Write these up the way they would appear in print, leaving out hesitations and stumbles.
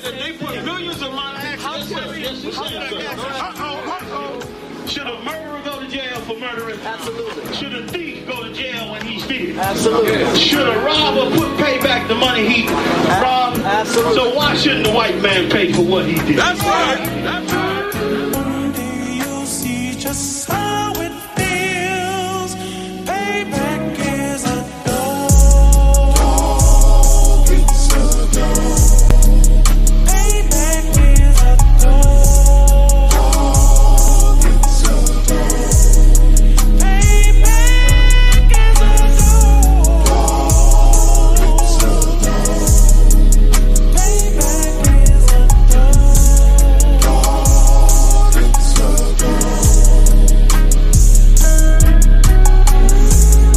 said that they put millions of my house. Should a murderer go to jail for murdering? Absolutely. Should a thief go to jail when he steals? Absolutely. Should a robber pay back the money he robbed? Absolutely. So why shouldn't the white man pay for what he did? That's right. That's right. One day you'll see just how it feels. Payback is a dog. It's a dog. Payback is a dog. It's a dog. Payback is a dog. It's a dog. Payback is a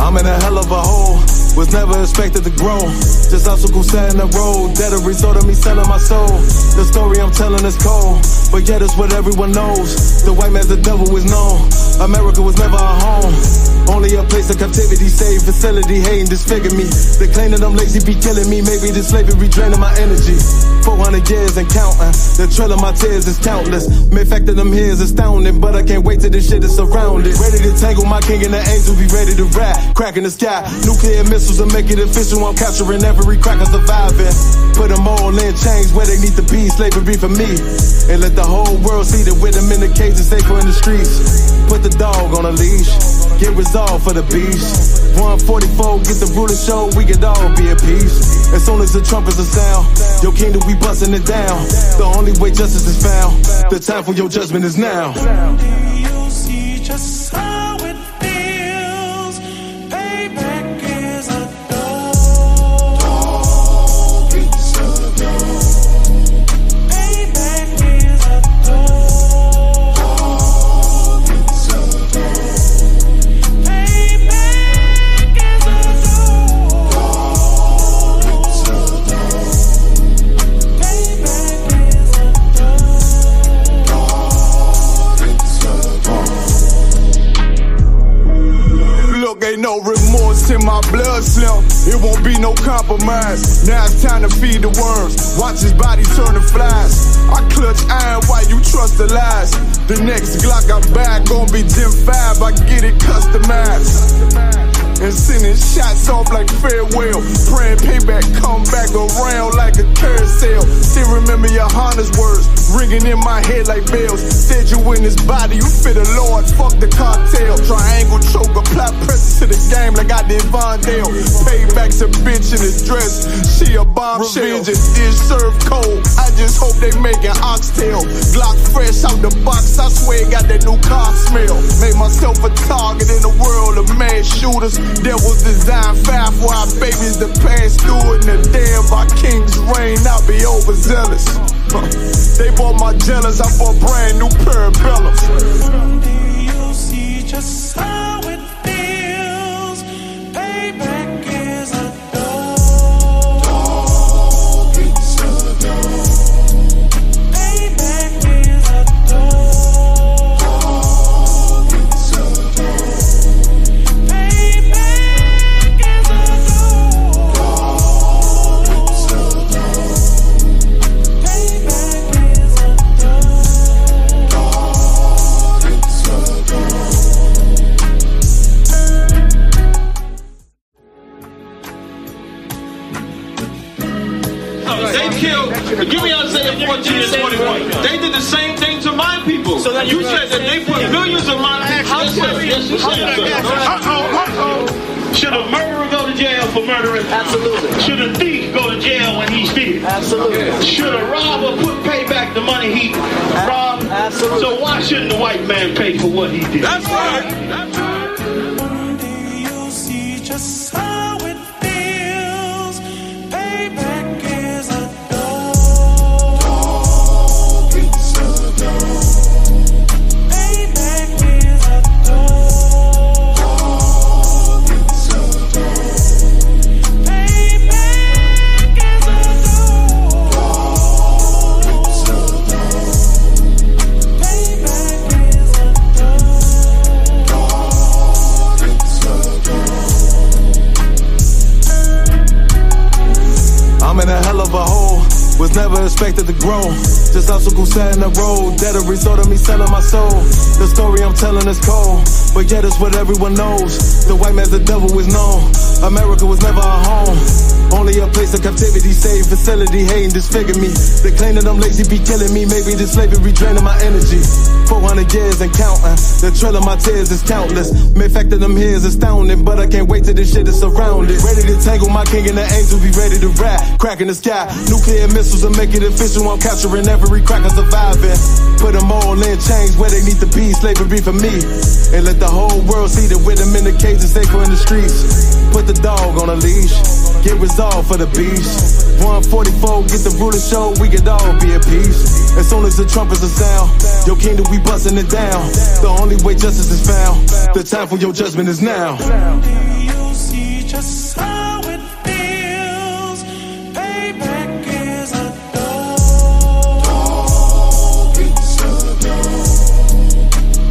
I'm in a hell of a hole, was never expected to grow. Just obstacles set in the road, that a result of me selling my soul. The story I'm telling is cold, but yet it's what everyone knows. The white man's the devil is known. America was never a home, only a place of captivity, safe facility, hating, disfigure me. They claim that I'm lazy, be killing me. Maybe this slavery draining my energy. 400 years and counting, the trail of my tears is countless. Main fact that I'm here is astounding, but I can't wait till this shit is surrounded. Ready to tangle my king and the angels, be ready to rap. Crack in the sky, nuclear missiles and make it official. I'm capturing every cracker surviving. Put them all in chains where they need to be, slavery for me. And let the whole world see that with them in the cage and safer in the streets. Put the dog on a leash, get resolved for the beast. 144, get the ruler show, we could all be at peace. As soon as the trumpets are sound, your kingdom we busting it down. The only way justice is found, the time for your judgment is now. you'll see just how it feels. Payback is a dog. It's a dog. Payback is a dog. It's a dog. Payback is a dog. It's a dog. Payback is a Look, ain't no remorse in my blood, Slim. It won't be no compromise. Now it's time to feed the worms. Watch his body turn to flies. I clutch iron while you trust the lies. The next Glock I buy gon' be Gen 5. I get it customized. And sending shots off like farewell. Praying payback come back around like a carousel. Still remember your Honda's words ringing in my head like bells. Said you in this body, you fit a Lord, fuck the cartel. Triangle choke, apply pressure to the game like I did Vondale. Payback's a bitch in his dress, she a bombshell. Revenge is served cold, I just hope they make an oxtail. Glock fresh out the box, I swear it got that new car smell. Made myself a target in the world of mad shooters. Devil's design 5 for our babies to pass through. In the day of our king's reign, I'll be overzealous. They bought my jealous, I bought brand new parabellums. Someday you'll see just how it feels. Payback is a dog. It's a dog. Payback is a dog. It's a dog. Payback is a dog. It's a dog. Payback is a dog. It's a dog. They killed, give me Isaiah 14 and 21. They did the same thing to my people. So that you said that they put millions of my house. Should a murderer go to jail for murdering? Absolutely. Should a thief go to jail when he steals? Absolutely. Should a robber pay back the money he robbed? Absolutely. So why shouldn't the white man pay for what he did? That's right. That's right. One day you'll see just how it feels. Payback is a dog. It's a dog. Payback is a dog. It's a dog. Payback is a dog. It's a dog. Payback is a dog. It's a dog. expected to grow. Just obstacles set in the road, that a result of me selling my soul. The story I'm telling is cold, but yet it's what everyone knows. The white man's the devil is known. America was never our home, only a place of captivity, safe facility, hating disfigure me. They claim that I'm lazy, be killing me. Maybe this slavery draining my energy. 400 years and counting, the trail of my tears is countless. Main fact that I'm here is astounding, but I can't wait till this shit is surrounded. Ready to tangle my king and the angel, be ready to rap. Crack in the sky, nuclear missiles will make it official. I'm capturing every cracker surviving. Put them all in chains where they need to be, slavery for me. And let the whole world see that with them in the cage is safer in the streets. Put the dog on a leash, get resolved for the beast. 144, get the ruler show, we could all be at peace. As soon as the trumpets are sound, your kingdom we busting it down. The only way justice is found, the time for your judgment is now. You see just how it feels. Payback is a dog. It's a dog.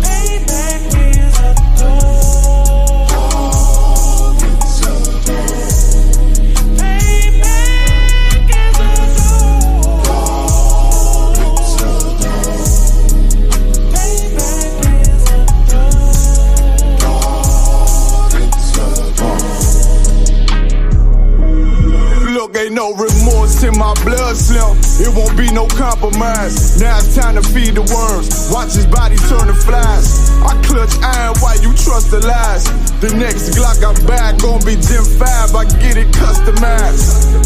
Payback is a dog. It's a dog. Payback is a dog. It's a dog. Payback is a Look, ain't no remorse in my blood slim. It won't be no compromise. Now it's time to feed the worms. Watch his body turn to flies. I clutch iron while you trust the lies. The next Glock I buy gon' be Gen 5. I get it customized.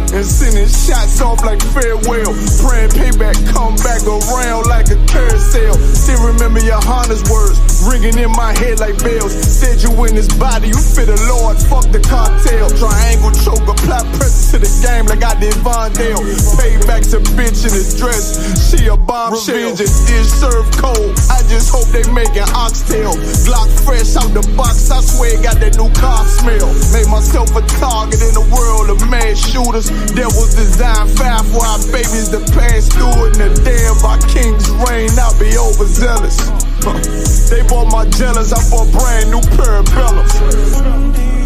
And sending shots off like farewell. Praying payback come back around like a carousel. Still remember your Honda's words ringing in my head like bells. Said you in his body, you fit the Lord, fuck the cartel. Triangle choke, apply pressure to the game like I did Vondale. Payback's a bitch in his dress, she a bombshell. Revenge is served cold, I just hope they making oxtail. Glock fresh out the box, I swear it got that new car smell. Made myself a target in the world of mad shooters. Devils design fire for our babies to pass through it. And the day of our king's reign, I'll be overzealous. They bought my jealous, I bought brand new parabellums.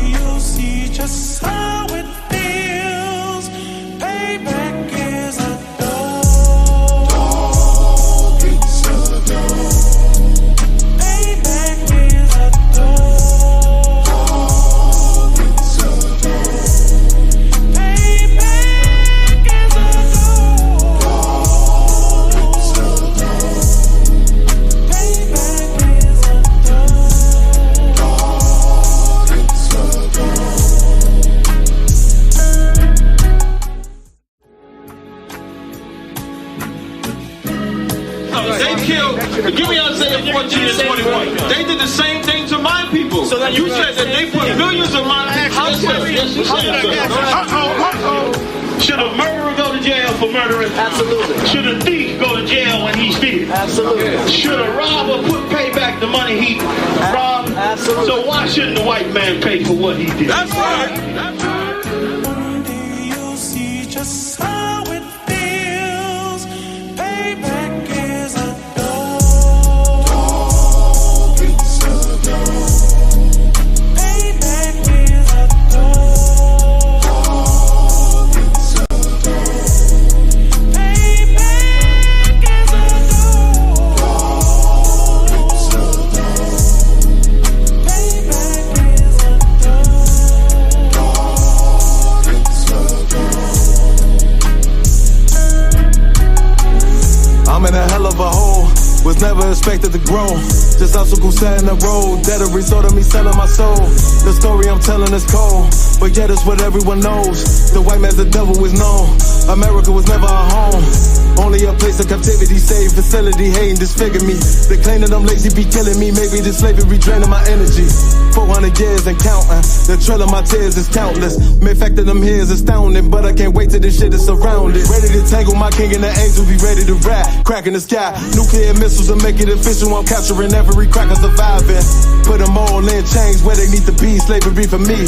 You'll see just how it feels. Payback is a dog. It's a dog. Payback is a dog. It's a dog. Payback is a dog. It's a dog. Payback is a dog. It's a dog. They killed, give me Isaiah 14 and 21. They did the same thing to my people. So you said that they put millions of my people. Yes, you said so. Should a murderer go to jail for murdering? Absolutely. Should a thief go to jail when he steals? Absolutely. Should a robber pay back the money he robbed? Absolutely. So why shouldn't the white man pay for what he did? That's right. That's right. One day you'll see just how it feels. Payback is a dog. It's a dog. Payback is a dog. It's a dog. Payback is a dog. It's a dog. Payback is a dog. It's a dog. I'm in a hell of a hole, was never expected to grow. Just obstacles set in the road, that a result of me selling my soul. The story I'm telling is cold, but yet it's what everyone knows. The white man's the devil is known. America was never our home, only a place of captivity, safe facility, hating disfigure me. They claim that I'm lazy, be killing me. Maybe this slavery draining my energy. 400 years and counting, the trail of my tears is countless. Main fact that I'm here is astounding, but I can't wait till this shit is surrounded. Ready to tangle my king and the angel, be ready to rap. Crack in the sky, nuclear missiles will make it official. I'm capturing every cracker surviving. Put them all in chains where they need to be, slavery for me.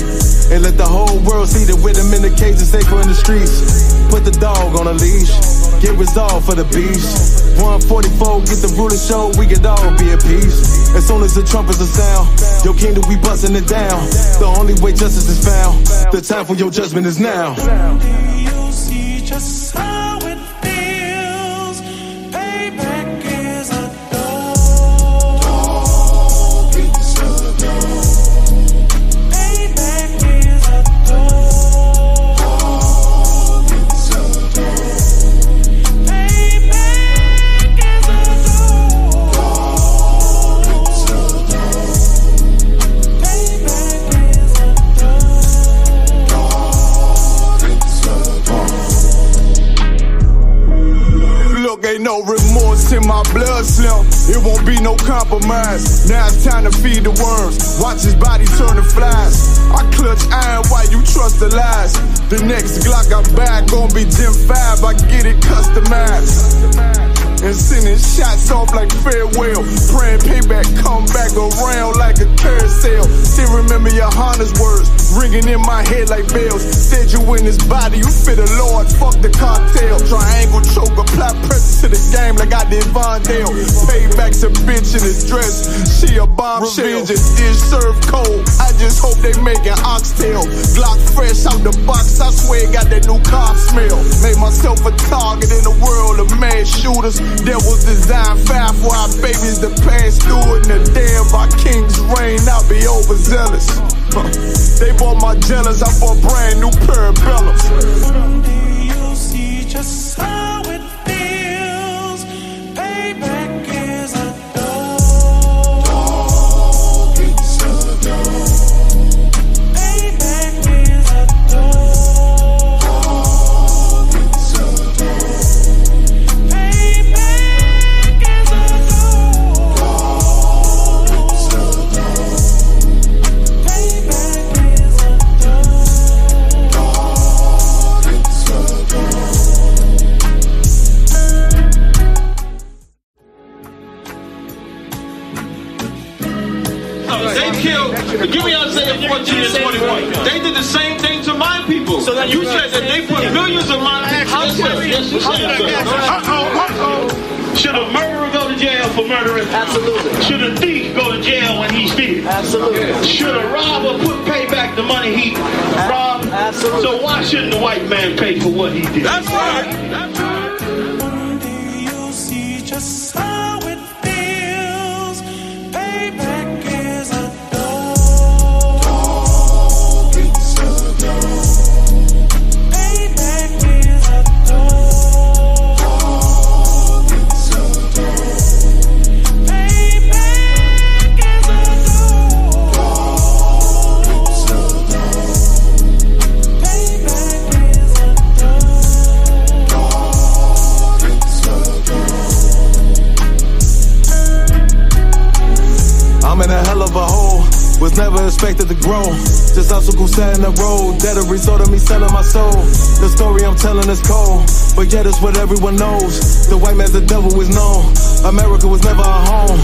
And let the whole world see that with them in the cage is safer in the streets. Put the dog on a leash, get resolved for the beast. 144, get the ruler show, we could all be at peace. As soon as the trumpets are sound, your kingdom we busting it down. The only way justice is found, the time for your judgment is now. You'll see just how it feels. Look, ain't no remorse in my blood slim. It won't be no compromise. Now it's time to feed the worms. Watch his body turn to flies. I clutch iron while you trust the lies. The next Glock I buy gon' be Gen 5. I get it customized. And sending shots off like farewell. Praying payback come back around like a carousel. Still remember your Honda's words ringing in my head like bells. Said you in this body, you fit a Lord, fuck the cocktail. Triangle choke, apply pressure to the game like I did Vondale. Payback's a bitch in his dress, she a bombshell. Revenge is served cold, I just hope they making oxtail. Glock fresh out the box, I swear it got that new car smell. Made myself a target in the world of mad shooters. There was design 5 for our babies to pass through. In the day of our king's reign, I'll be overzealous. They bought my jealous, I bought brand new parabellums. Someday you'll see just how it feels. Payback is a dog. It's a dog. Payback is a dog. It's a dog. Payback is a dog. It's a dog. Payback is a dog. It's a dog. They killed, give me Isaiah 14 and 21. They did the same thing to my people. So you said that they put millions of my people. Yes, you said so. Should a murderer go to jail for murdering? Absolutely. Should a thief go to jail when he steals? Absolutely. Should a robber pay back the money he robbed? Absolutely. So why shouldn't the white man pay for what he did? That's right. That's right. One day you'll see just how it feels. Payback is a dog. It's a dog. Payback is a dog. It's a dog. Payback is a dog. It's a dog. Payback is a dog. It's a dog. I'm in a hell of a hole, was never expected to grow. Just Isupk sat in the road, that a result of me selling my soul. The story I'm telling is cold, but yet it's what everyone knows. The white man's the devil is known. America was never our home,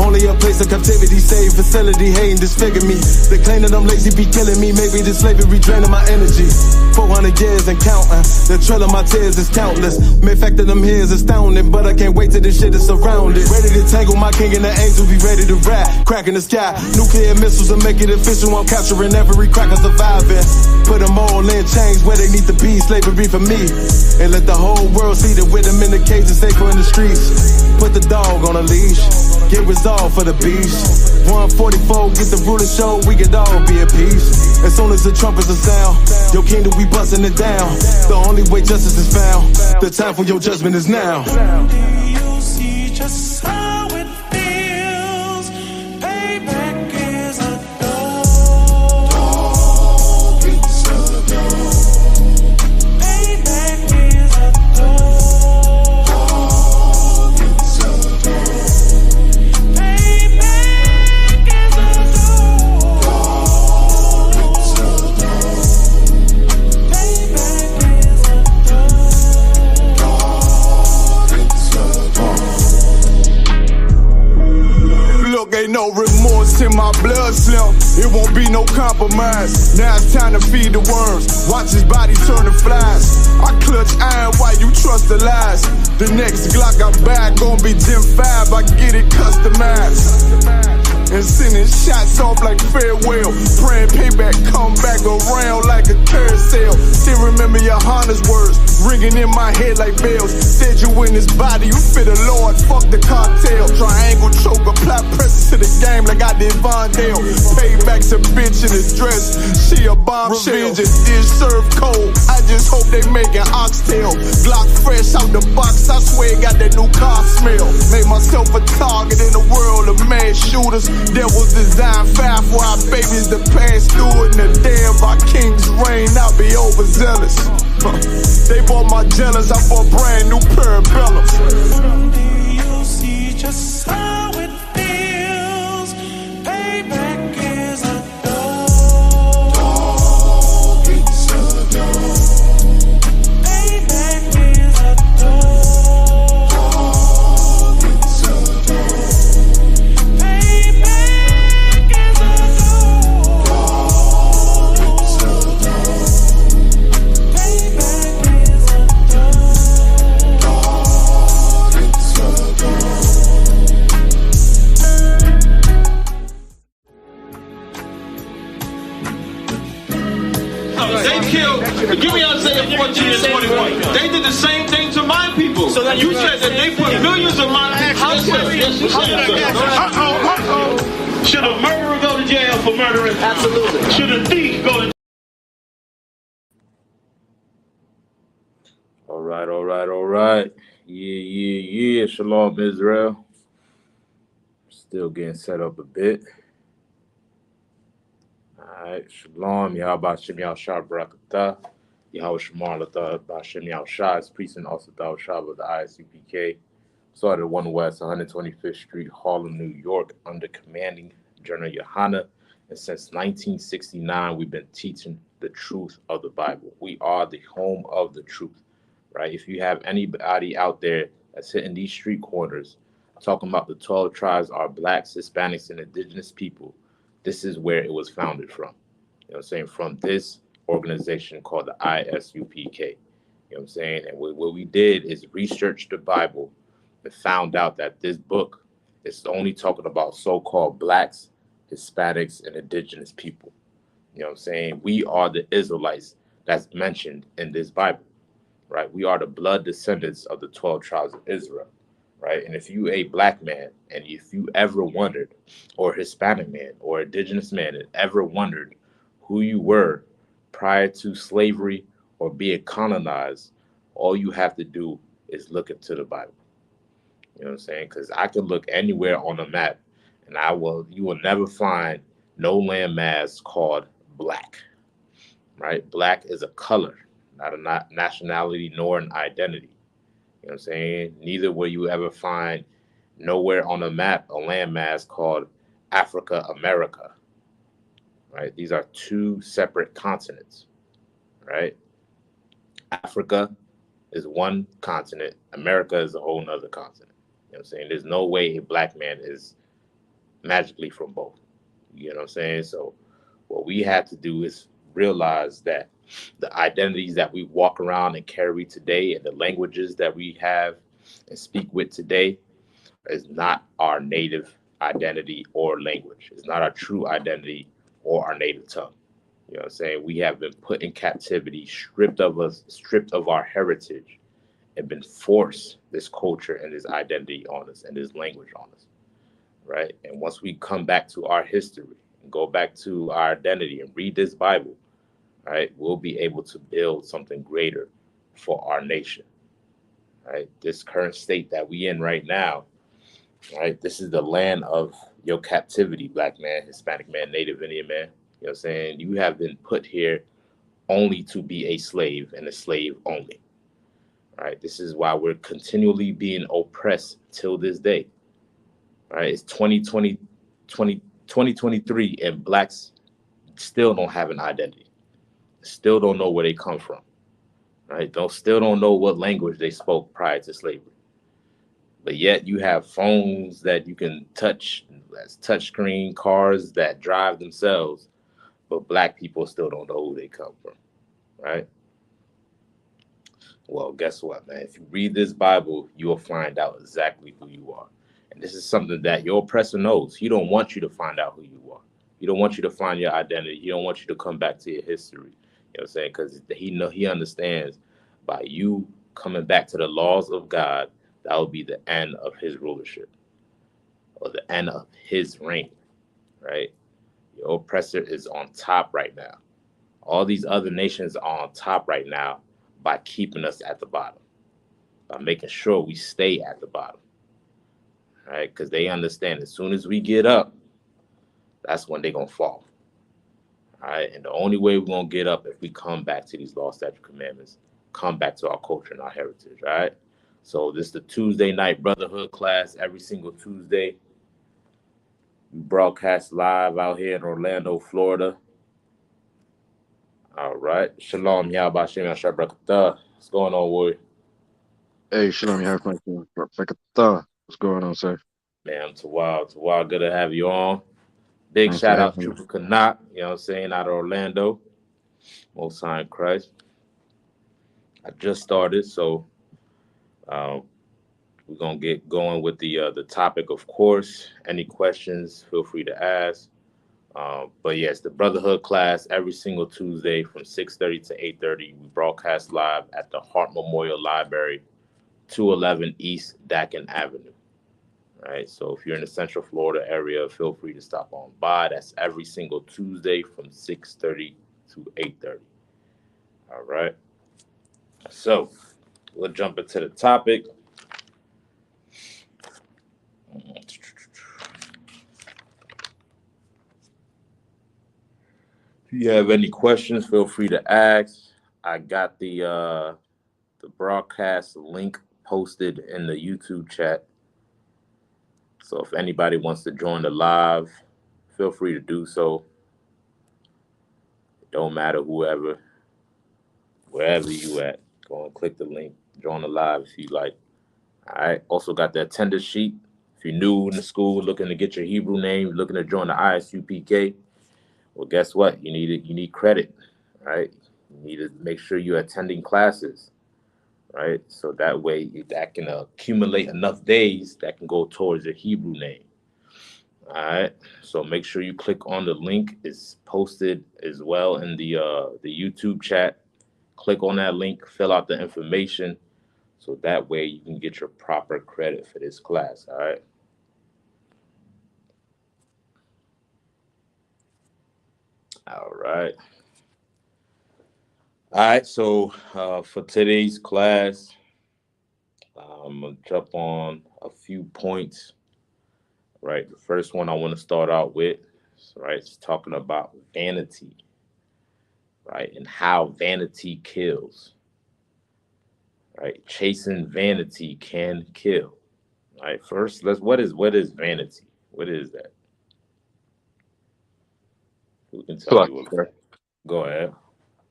only a place of captivity, safe facility, hating, disfigure me. They claim that I'm lazy, be killing me. Maybe this slavery draining my energy. 400 years and counting, the trail of my tears is countless. Main fact that I'm here is astounding, but I can't wait till this shit is surrounded. Ready to tangle my king and the angels, be ready to rap. Cracking the sky, nuclear missiles and make it official. I'm capturing every cracker surviving. Put them all in chains where they need to be, slavery for me. And let the whole world see that with them in the cage and safer in the streets. Put the dog on a leash, get resolved for the beast. 144, get the ruler show, we could all be at peace. As soon as the trumpets are sound, your kingdom we busting it down. The only way justice is found, the time for your judgment is now. Someday you'll see just how it feels. Payback is a dog. It's a dog. Payback is a dog. It's a dog. Payback is a dog. It's a dog. Payback is a dog. It's a dog. Look, ain't no remorse in my blood slim. It won't be no compromise. Now it's time to feed the worms. Watch his body turn to flies. I clutch iron while you trust the lies. The next Glock I buy gon' be Gen 5. I get it customized. And sending shots off like farewell. Praying payback come back around like a carousel. Still remember your Honda's words ringing in my head like bells. Said you in this body, you fit a Lord, fuck the cocktail. Triangle choke, apply pressure to the game like I did Vondale. Payback's a bitch in his dress, she a bombshell. Revenge is served cold, I just hope they making oxtail. Glock fresh out the box, I swear it got that new car smell. Made myself a target in the world of mad shooters. That was designed fair for our babies to pass through. And the day of our king's reign, I'll be overzealous. They bought my jealous, I bought brand new parabellums. Someday you'll see just how it feels. Payback is a dog. It's a dog. Payback is a dog. It's a dog. Payback is a dog. It's a dog. Payback is a dog. It's a dog. They killed, give me Isaiah 14 and 21. They did the same thing to my people. So you said that they put millions of my houses. Yes, you said, sir. Should a murderer go to jail for murdering? Absolutely. Should a thief go to All right. Yeah. Shalom, Israel. Still getting set up a bit. All right. Shalom. Yahweh Shem Yahushua Barakatah. Yahweh Shemar Latah Bashem Yahushua. It's Priest and also Thou Shab of the Isupk. Started 1 West 125th Street, Harlem, New York, under commanding General Yohana. And since 1969, we've been teaching the truth of the Bible. We are the home of the truth. Right? If you have anybody out there that's hitting these street corners, talking about the 12 tribes are blacks, Hispanics, and indigenous people, this is where it was founded from. You know what I'm saying? From this organization called the Isupk. You know what I'm saying? And what we did is research the Bible and found out that this book is only talking about so-called blacks, Hispanics, and indigenous people. You know what I'm saying? We are the Israelites that's mentioned in this Bible. Right? We are the blood descendants of the 12 tribes of Israel, right? And if you a black man, and if you ever wondered, or Hispanic man, or indigenous man, and ever wondered who you were prior to slavery or being colonized, all you have to do is look into the Bible. You know what I'm saying? Because I can look anywhere on the map, and you will never find no landmass called black, right? Black is a color, not a nationality nor an identity. You know what I'm saying? Neither will you ever find nowhere on the map a landmass called Africa, America, right? These are two separate continents, right? Africa is one continent. America is a whole nother continent. You know what I'm saying? There's no way a black man is magically from both. You know what I'm saying? So what we have to do is realize that the identities that we walk around and carry today and the languages that we have and speak with today is not our native identity or language. It's not our true identity or our native tongue. You know what I'm saying? We have been put in captivity, stripped of our heritage, and been forced this culture and this identity on us and this language on us, right? And once we come back to our history and go back to our identity and read this Bible, right, we'll be able to build something greater for our nation, right? This current state that we in right now, right, this is the land of your captivity, black man, Hispanic man, Native Indian man. You know what I'm saying? You have been put here only to be a slave and a slave only, right? This is why we're continually being oppressed till this day, right? It's 2023 and blacks still don't have an identity. Still don't know where they come from, right? Still don't know what language they spoke prior to slavery. But yet you have phones that you can touch, that's touchscreen, cars that drive themselves, but black people still don't know who they come from, right? Well, guess what, man? If you read this Bible, you will find out exactly who you are. And this is something that your oppressor knows. He don't want you to find out who you are. He don't want you to find your identity. He don't want you to come back to your history. You know what I'm saying? Because he understands by you coming back to the laws of God, that will be the end of his rulership or the end of his reign, right? Your oppressor is on top right now. All these other nations are on top right now by keeping us at the bottom, by making sure we stay at the bottom, right? Because they understand as soon as we get up, that's when they're gonna fall. All right. And the only way we're gonna get up if we come back to these law, statute, commandments, come back to our culture and our heritage. All right. So this is the Tuesday night Brotherhood class every single Tuesday. We broadcast live out here in Orlando, Florida. All right. Shalom, Yahba Shem Yashar Brakatah. What's going on, Warrior? Hey, Shalom, what's going on, sir? Man, it's a while. Good to have you on. Big Thanks for shout out having me. to Kanat, you know what I'm saying, out of Orlando. Most High in Christ. I just started, so we're gonna get going with the topic, of course. Any questions, feel free to ask. But yes, the Brotherhood class every single Tuesday from 6:30 to 8:30. We broadcast live at the Hart Memorial Library, 211 East Dakin Avenue. All right, so if you're in the Central Florida area, feel free to stop on by. That's every single Tuesday from 6:30 to 8:30. All right, so we'll jump into the topic. If you have any questions, feel free to ask. I got the broadcast link posted in the YouTube chat. So if anybody wants to join the live, feel free to do so. It don't matter wherever you at. Go and click the link, join the live if you like. All right. Also got the attendance sheet. If you're new in the school, looking to get your Hebrew name, looking to join the Isupk, well, guess what? You need credit, right? You need to make sure you're attending classes, right? So that way that can accumulate enough days that can go towards your Hebrew name. All right. So make sure you click on the link. It's posted as well in the YouTube chat. Click on that link, fill out the information, so that way you can get your proper credit for this class. All right. All right. All right. So for today's class, I'm gonna jump on a few points. Right. The first one I want to start out with, right, is talking about vanity, right, and how vanity kills. Right, chasing vanity can kill. All right. First, what is vanity? What is that? Who can tell me what? Go ahead.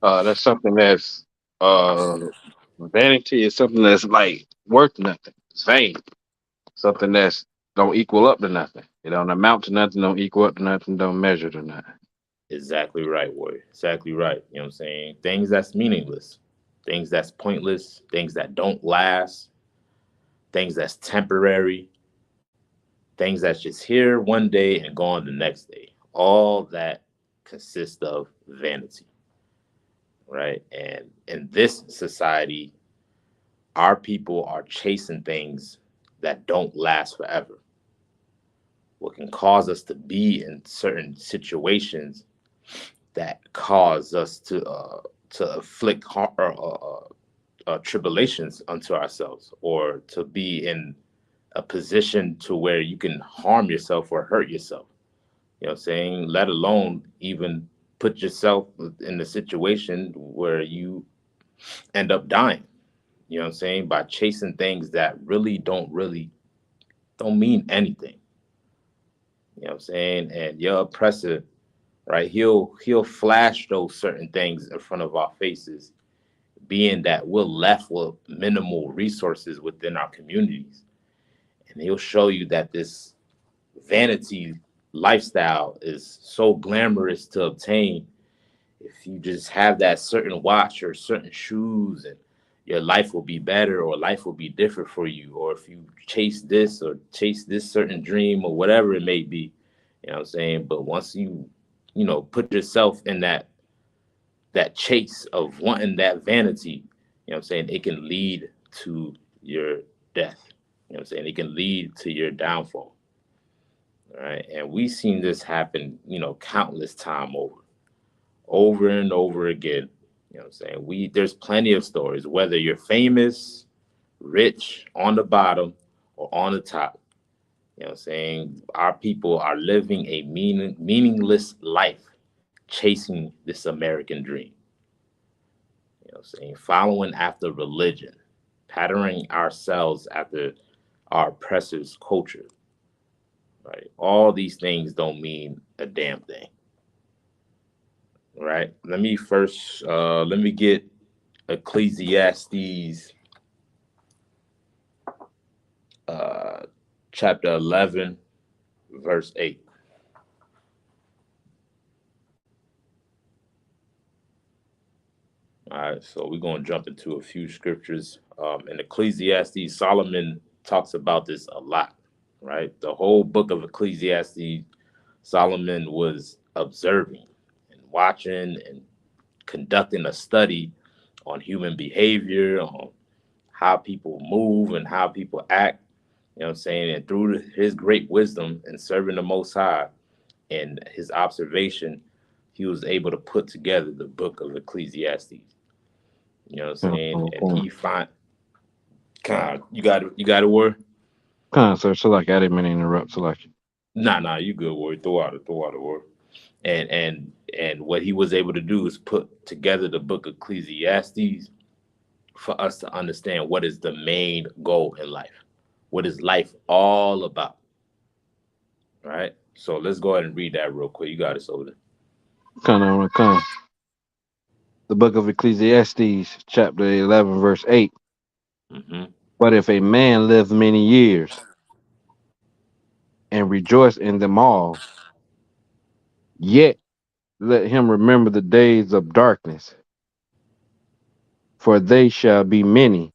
That's something that's vanity is something that's like worth nothing. It's vain. Something that's don't equal up to nothing. It don't amount to nothing, don't equal up to nothing, don't measure to nothing. Exactly right, Warrior. Exactly right. You know what I'm saying? Things that's meaningless, things that's pointless, things that don't last, things that's temporary, things that's just here one day and gone the next day. All that consists of vanity, right? And in this society, our people are chasing things that don't last forever. What can cause us to be in certain situations that cause us to afflict tribulations unto ourselves, or to be in a position to where you can harm yourself or hurt yourself. You know what I'm saying? Let alone even put yourself in a situation where you end up dying. You know what I'm saying? By chasing things that really don't mean anything. You know what I'm saying? And your oppressor, right? He'll flash those certain things in front of our faces, being that we're left with minimal resources within our communities. And he'll show you that this vanity lifestyle is so glamorous to obtain. If you just have that certain watch or certain shoes, and your life will be better, or life will be different for you. Or if you chase this or chase this certain dream or whatever it may be, you know what I'm saying? But once you put yourself in that chase of wanting that vanity, you know what I'm saying, it can lead to your death. You know what I'm saying? It can lead to your downfall. All right. And we've seen this happen, countless time over and over again. You know what I'm saying? There's plenty of stories, whether you're famous, rich, on the bottom, or on the top. You know what I'm saying? Our people are living a meaningless life chasing this American dream. You know what I'm saying? Following after religion, patterning ourselves after our oppressor's culture. Right? All these things don't mean a damn thing. Right? Let me get Ecclesiastes uh chapter 11 verse 8. All right, so we're going to jump into a few scriptures. In Ecclesiastes, Solomon talks about this a lot, right? The whole book of Ecclesiastes, Solomon was observing and watching and conducting a study on human behavior, on how people move and how people act, you know what I'm saying? And through his great wisdom and serving the Most High and his observation, he was able to put together the book of Ecclesiastes. You know what I'm saying? And he find kind you got a word? Sir. So like, I didn't mean to interrupt. So like, Nah, you good word. Throw out a word. And what he was able to do is put together the book of Ecclesiastes for us to understand what is the main goal in life. What is life all about? Right? So let's go ahead and read that real quick. You got it, Soldier. kind of. The book of Ecclesiastes, chapter 11, verse 8. Mm-hmm. But if a man live many years and rejoice in them all, yet let him remember the days of darkness, for they shall be many.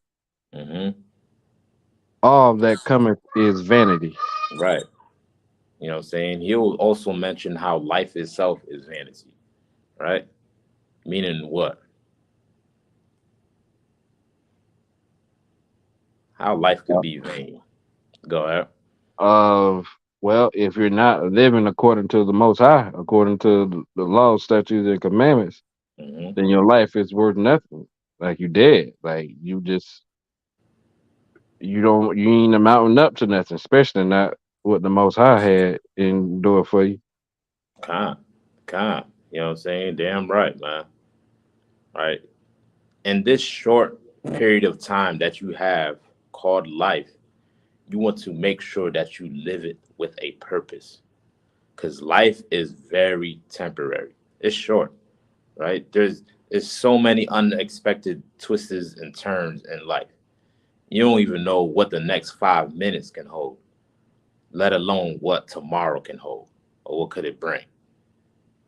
Mm-hmm. All that cometh is vanity. Right. You know what I'm saying? He'll also mention how life itself is vanity. Right? Meaning what? How life could be vain. Go ahead. Of well, if you're not living according to the Most High, according to the laws, statutes, and commandments, Mm-hmm. then your life is worth nothing. Like you dead. Like you just you ain't amounting up to nothing, especially not what the Most High had in door for you. Con, con. You know what I'm saying? Damn right, man. Right. In this short period of time that you have called life, you want to make sure that you live it with a purpose. Because life is very temporary. It's short, right? There's so many unexpected twists and turns in life. You don't even know what the next 5 minutes can hold, let alone what tomorrow can hold or what could it bring.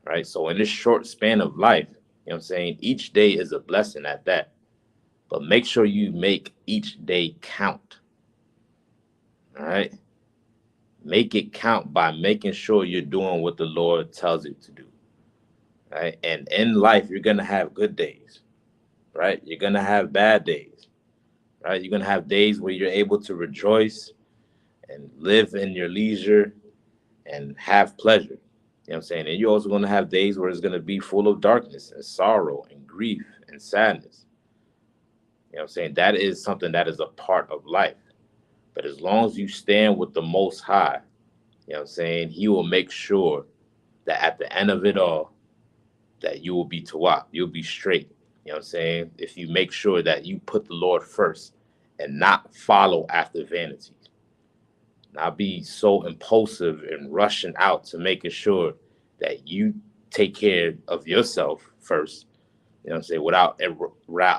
Right? So in this short span of life, you know what I'm saying, each day is a blessing at that. But make sure you make each day count. All right? Make it count by making sure you're doing what the Lord tells you to do. Right? And in life, you're gonna have good days, right? You're gonna have bad days, right? You're gonna have days where you're able to rejoice and live in your leisure and have pleasure. You know what I'm saying? And you're also going to have days where it's going to be full of darkness and sorrow and grief and sadness. You know what I'm saying? That is something that is a part of life. But as long as you stand with the Most High, you know what I'm saying, He will make sure that at the end of it all, that you will be tawab, you'll be straight. You know what I'm saying? If you make sure that you put the Lord first and not follow after vanity. Not be so impulsive and rushing out to making sure that you take care of yourself first, you know what I'm saying, without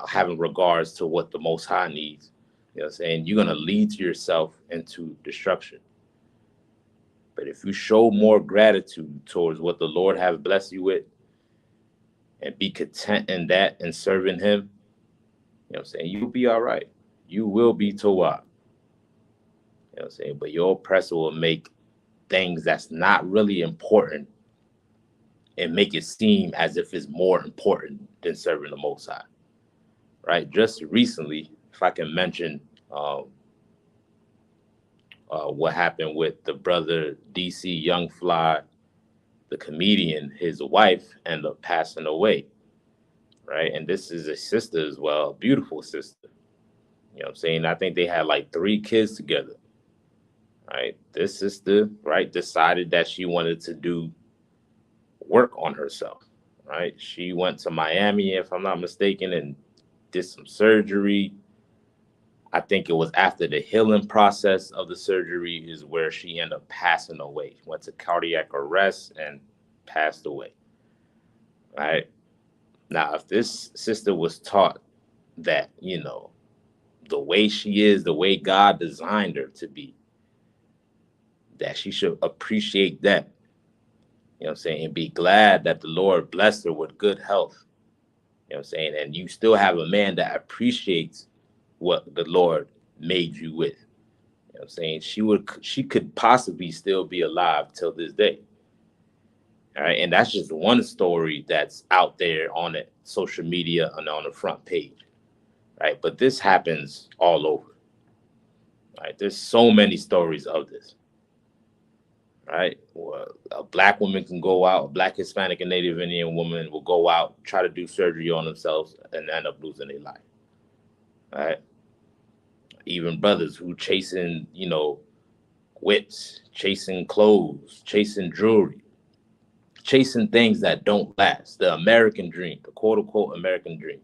having regards to what the Most High needs. You know what I'm saying? You're going to lead yourself into destruction. But if you show more gratitude towards what the Lord has blessed you with and be content in that and serving Him, you know what I'm saying, you'll be all right. You will be Tawab. You know what I'm saying? But your oppressor will make things that's not really important and make it seem as if it's more important than serving the Most High, right? Just recently, if I can mention what happened with the brother DC Young Fly, the comedian, his wife ended up passing away, right? And this is a sister as well, a beautiful sister. You know what I'm saying? I think they had like 3 kids together, Right? This sister, right, decided that she wanted to do work on herself. Right? She went to Miami, if I'm not mistaken, and did some surgery. I think it was after the healing process of the surgery is where she ended up passing away. Went to cardiac arrest and passed away. Right? Now, if this sister was taught that, the way she is, the way God designed her to be, that she should appreciate that, and be glad that the Lord blessed her with good health, and you still have a man that appreciates what the Lord made you with. She could possibly still be alive till this day. All right. And that's just one story that's out there on the social media and on the front page. Right. But this happens all over. Right. There's so many stories of this. Right. Well, a black woman can go out, a black, Hispanic, and Native Indian woman will go out, try to do surgery on themselves and end up losing their life. Right. Even brothers who chasing, whips, chasing clothes, chasing jewelry, chasing things that don't last, the American dream, the quote unquote American dream,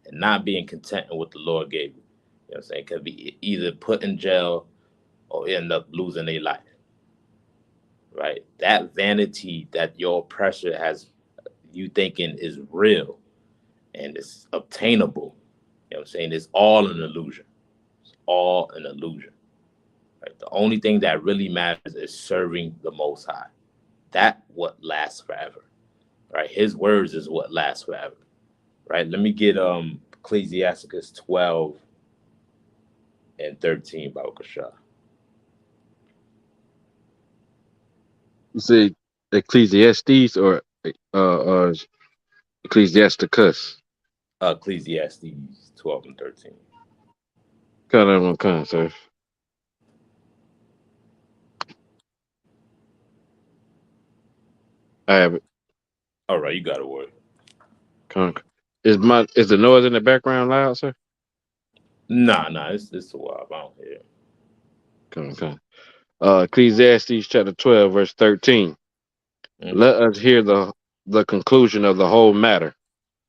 and not being content in what the Lord gave you. You know what I'm saying? Could be either put in jail or end up losing their life. Right? That vanity that your oppressor has you thinking is real and it's obtainable. You know what I'm saying? It's all an illusion. It's all an illusion. Right? The only thing that really matters is serving the Most High. That what lasts forever. Right? His words is what lasts forever. Right? Let me get Ecclesiasticus 12 and 13 by Okasha. You say Ecclesiastes or Ecclesiasticus? Ecclesiastes 12 and 13. Cut that one, kind, sir. I have it. All right, you got a word. Conk. Is the noise in the background loud, sir? Nah, it's a while. I don't hear it. Con. Ecclesiastes chapter 12, verse 13. Let us hear the conclusion of the whole matter.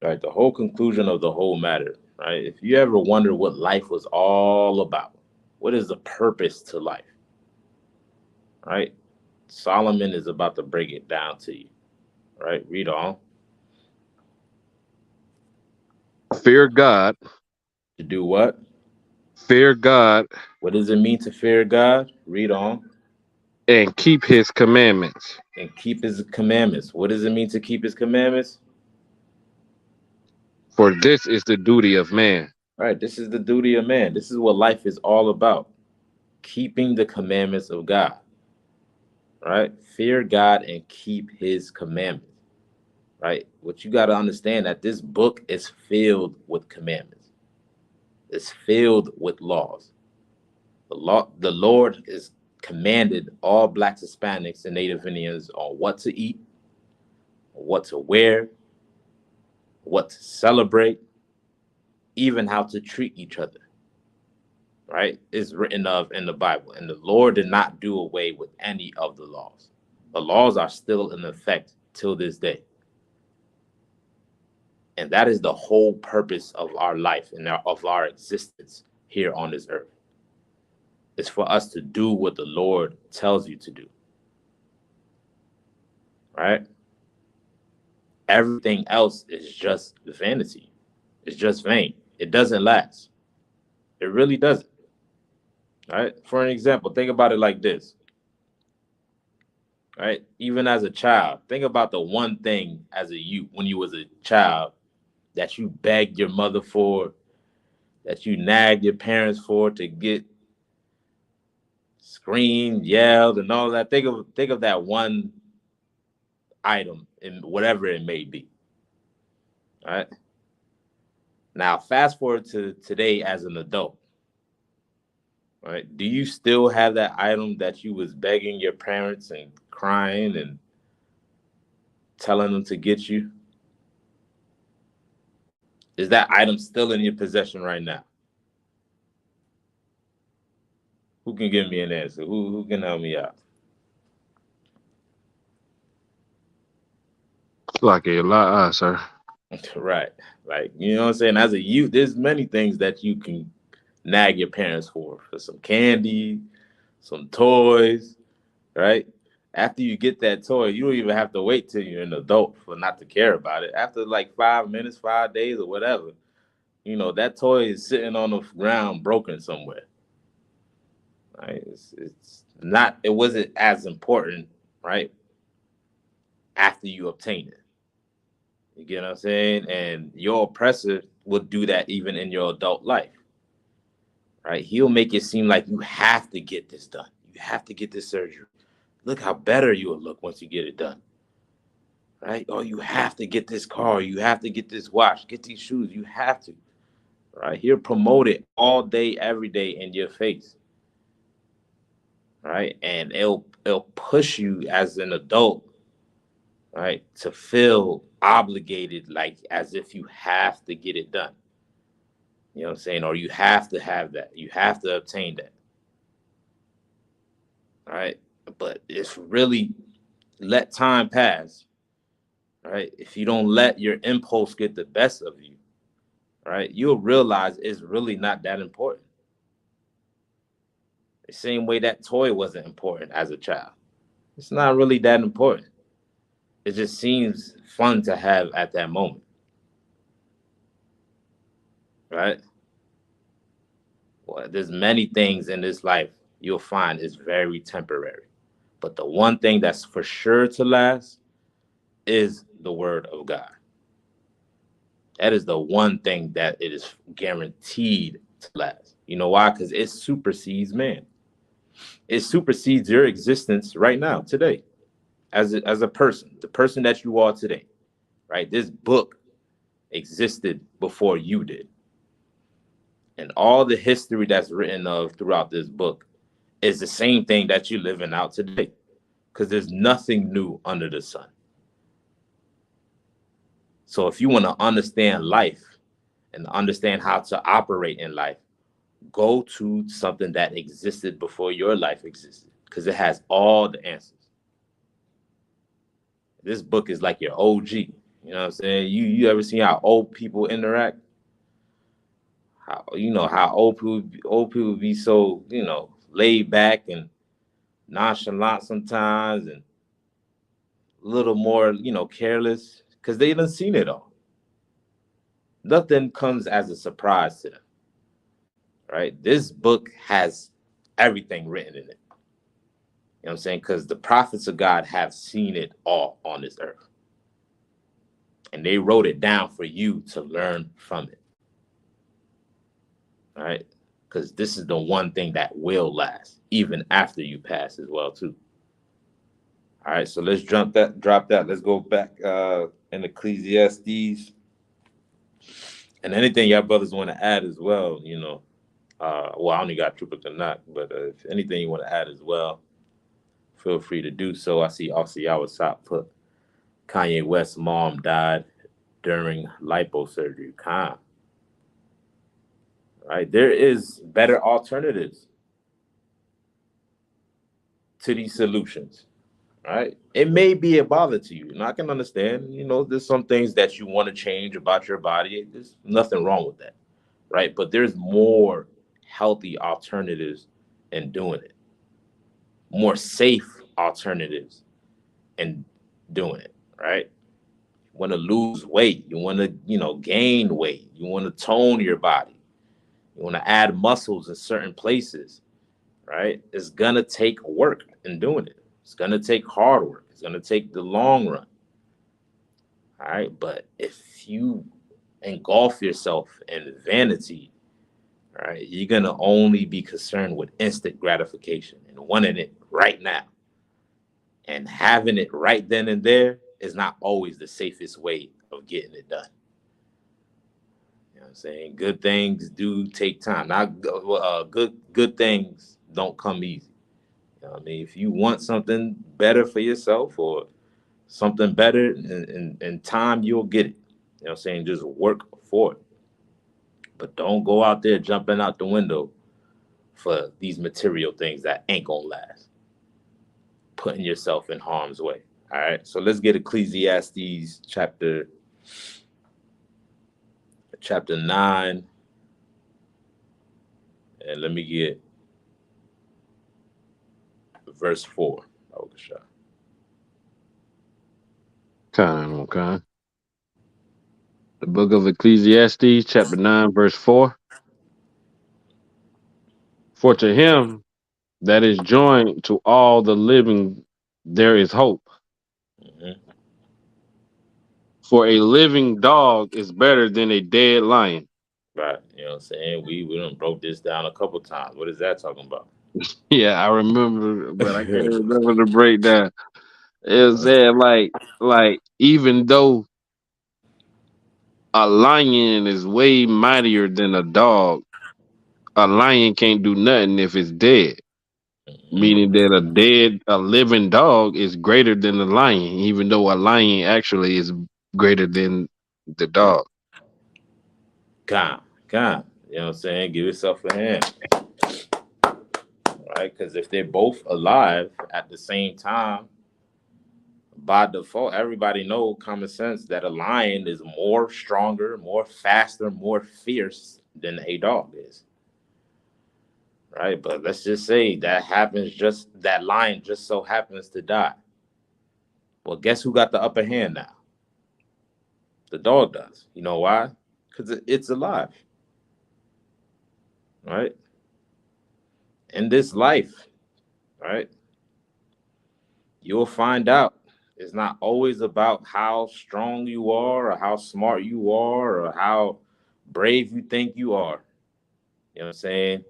Right, the whole conclusion of the whole matter. Right, if you ever wonder what life was all about, what is the purpose to life? Right, Solomon is about to break it down to you. Right, read on. Fear God. To do what? Fear God. What does it mean to fear God? Read on. And keep his commandments. And keep his commandments. What does it mean to keep his commandments? For this is the duty of man. Right, this is the duty of man. This is what life is all about. Keeping the commandments of God. Right? Fear God and keep his commandments. Right? What you got to understand that this book is filled with commandments. It's filled with laws. The Lord is commanded all blacks, Hispanics, and Native Indians on what to eat, what to wear, what to celebrate, even how to treat each other. Right? It's written of in the Bible. And the Lord did not do away with any of the laws. The laws are still in effect till this day. And that is the whole purpose of our life and of our existence here on this earth. It's for us to do what the Lord tells you to do. Right? Everything else is just vanity. It's just vain. It doesn't last. It really doesn't. Right? For an example, think about it like this. Right? Even as a child, think about the one thing as a youth when you was a child that you begged your mother for, that you nagged your parents for to get screamed, yelled, and all that. Think of that one item in whatever it may be. All right. Now, fast forward to today as an adult. All right. Do you still have that item that you was begging your parents and crying and telling them to get you? Is that item still in your possession right now? Who can give me an answer? Who can help me out? Like a lot, sir. Right. Like, you know what I'm saying? As a youth, there's many things that you can nag your parents for some candy, some toys, right? After you get that toy, you don't even have to wait till you're an adult for not to care about it. After like 5 minutes, 5 days, or whatever, that toy is sitting on the ground broken somewhere. Right? It's not, it wasn't as important, right? After you obtain it. You get what I'm saying? And your oppressor will do that even in your adult life, right? He'll make it seem like you have to get this done. You have to get this surgery. Look how better you will look once you get it done, right? Oh, you have to get this car. You have to get this watch. Get these shoes. You have to, right? He'll promote it all day, every day in your face, right? And it'll push you as an adult, right, to feel obligated, like as if you have to get it done. You know what I'm saying? Or you have to have that. You have to obtain that. Right? But it's really let time pass. Right? If you don't let your impulse get the best of you, right, you'll realize it's really not that important. The same way that toy wasn't important as a child. It's not really that important. It just seems fun to have at that moment. Right? Well, there's many things in this life you'll find is very temporary. But the one thing that's for sure to last is the word of God. That is the one thing that it is guaranteed to last. You know why? Because it supersedes man. It supersedes your existence right now, today, as a person, the person that you are today, right? This book existed before you did. And all the history that's written of throughout this book is the same thing that you're living out today, because there's nothing new under the sun. So if you want to understand life and understand how to operate in life, go to something that existed before your life existed, because it has all the answers. This book is like your OG. You know what I'm saying? You ever seen how old people interact? How old people be so, laid back and nonchalant sometimes, and a little more, careless, because they done seen it all. Nothing comes as a surprise to them, right? This book has everything written in it. You know what I'm saying? Because the prophets of God have seen it all on this earth. And they wrote it down for you to learn from it. All right? Because this is the one thing that will last, even after you pass as well, too. All right, so let's drop that. Let's go back in Ecclesiastes. And anything y'all brothers want to add as well, I only got Trooper to knock, but if anything you want to add as well, feel free to do so. I see also Isupk put Kanye West's mom died during liposurgery. Right? There is better alternatives to these solutions. Right? It may be a bother to you, and I can understand. There's some things that you want to change about your body. There's nothing wrong with that, right? But there's more healthy alternatives in doing it, more safe alternatives in doing it, right? You want to lose weight, you want to, gain weight, you want to tone your body, you want to add muscles in certain places, right? It's gonna take work in doing it. It's going to take hard work. It's going to take the long run. All right. But if you engulf yourself in vanity, all right, you're going to only be concerned with instant gratification and wanting it right now. And having it right then and there is not always the safest way of getting it done. You know what I'm saying? Good things do take time. Not good things don't come easy. If you want something better for yourself or something better in time, you'll get it. You know what I'm saying? Just work for it. But don't go out there jumping out the window for these material things that ain't gonna last. Putting yourself in harm's way. All right. So let's get Ecclesiastes chapter 9. And let me get verse 4. Okay. The book of Ecclesiastes, chapter 9, verse 4. For to him that is joined to all the living, there is hope. Mm-hmm. For a living dog is better than a dead lion. Right. You know what I'm saying? We done broke this down a couple times. What is that talking about? Yeah, I remember, but I can't remember the breakdown. It said like even though a lion is way mightier than a dog, a lion can't do nothing if it's dead. Meaning that a living dog is greater than the lion, even though a lion actually is greater than the dog. God. You know what I'm saying? Give yourself a hand. Right? Because if they're both alive at the same time, by default, everybody know common sense that a lion is more stronger, more faster, more fierce than a dog is. Right? But let's just say that lion just so happens to die. Well, guess who got the upper hand now? The dog does. You know why? Because it's alive. Right? In this life, right? You'll find out it's not always about how strong you are or how smart you are or how brave you think you are. You know what I'm saying?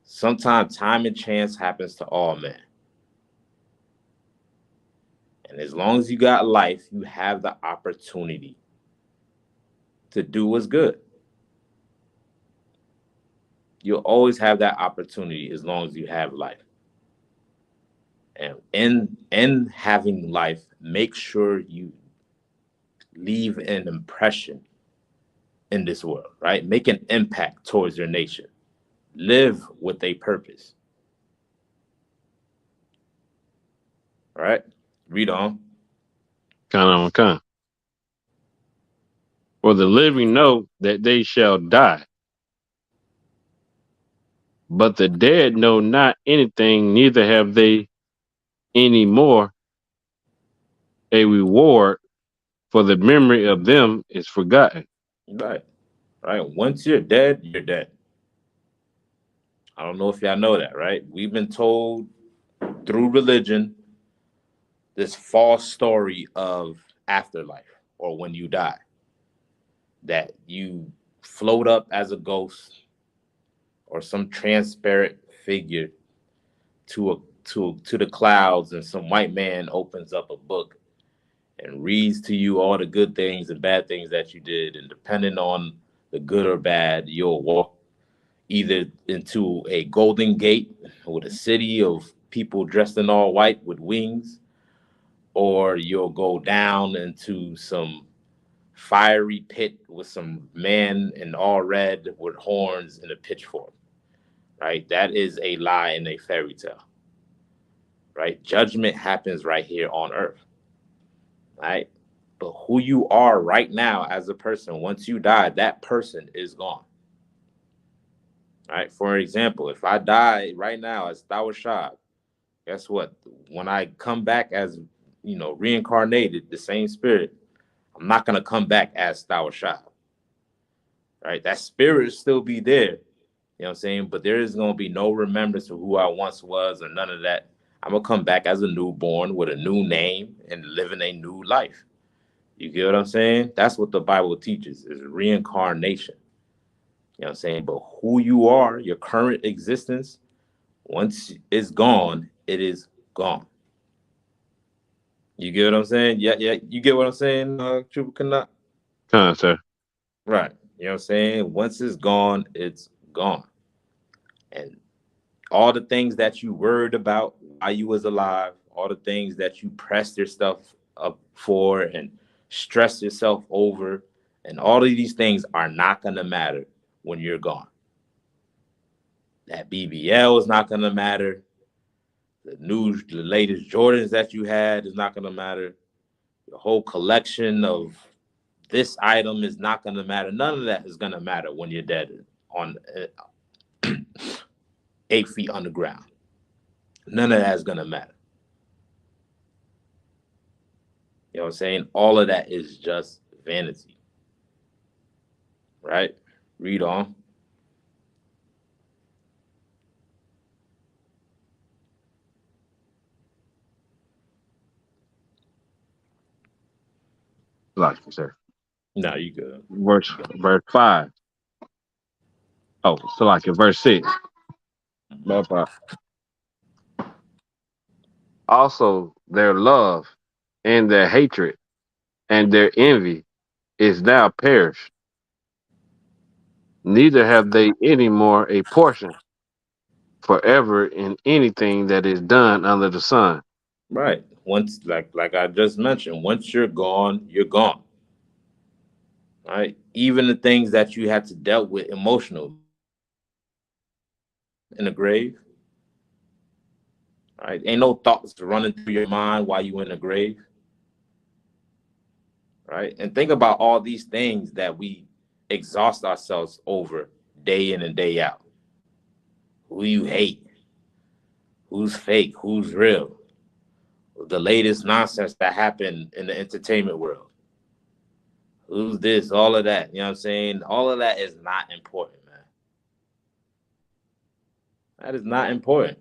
Sometimes time and chance happens to all men. And as long as you got life, you have the opportunity to do what's good. You'll always have that opportunity as long as you have life. And in having life, make sure you leave an impression in this world, right? Make an impact towards your nation. Live with a purpose. All right? Read on. Kind. For the living know that they shall die, but the dead know not anything, neither have they any more a reward, for the memory of them is forgotten. Right. Right. Once you're dead, you're dead. I don't know if y'all know that, right? We've been told through religion this false story of afterlife or when you die, that you float up as a ghost or some transparent figure to the clouds, and some white man opens up a book and reads to you all the good things and bad things that you did, and depending on the good or bad, you'll walk either into a golden gate with a city of people dressed in all white with wings, or you'll go down into some fiery pit with some man in all red with horns and a pitchfork. Right? That is a lie and a fairy tale. Right? Judgment happens right here on earth. Right? But who you are right now as a person, once you die, that person is gone. Right? For example, if I die right now as Thawashab, guess what? When I come back as, reincarnated, the same spirit, I'm not going to come back as Thawashab. Right? That spirit will still be there. You know what I'm saying? But there is going to be no remembrance of who I once was or none of that. I'm going to come back as a newborn with a new name and living a new life. You get what I'm saying? That's what the Bible teaches, is reincarnation. You know what I'm saying? But who you are, your current existence, once it's gone, it is gone. You get what I'm saying? Yeah. You get what I'm saying, Trooper Canuck? Sir. Right. You know what I'm saying? Once it's gone, it's gone. And all the things that you worried about while you was alive, all the things that you pressed yourself up for and stressed yourself over, and all of these things are not going to matter when you're gone. That BBL is not gonna matter. The latest Jordans that you had is not gonna matter. Your whole collection of this item is not gonna matter. None of that is gonna matter when you're dead on 8 feet underground. None of that is gonna matter. You know what I'm saying? All of that is just vanity. Right? Read on. Like you said. No, you good. Verse 5. Oh, so like in verse 6. Bye-bye. Also, their love and their hatred and their envy is now perished. Neither have they any more a portion forever in anything that is done under the sun. Right. Once, like I just mentioned, once you're gone, you're gone. Right. Even the things that you had to dealt with emotional in the grave. Right. Ain't no thoughts running through your mind while you in the grave. Right. And think about all these things that we exhaust ourselves over day in and day out. Who you hate, who's fake, who's real, the latest nonsense that happened in the entertainment world. Who's this, all of that, you know what I'm saying? All of that is not important, man. That is not important.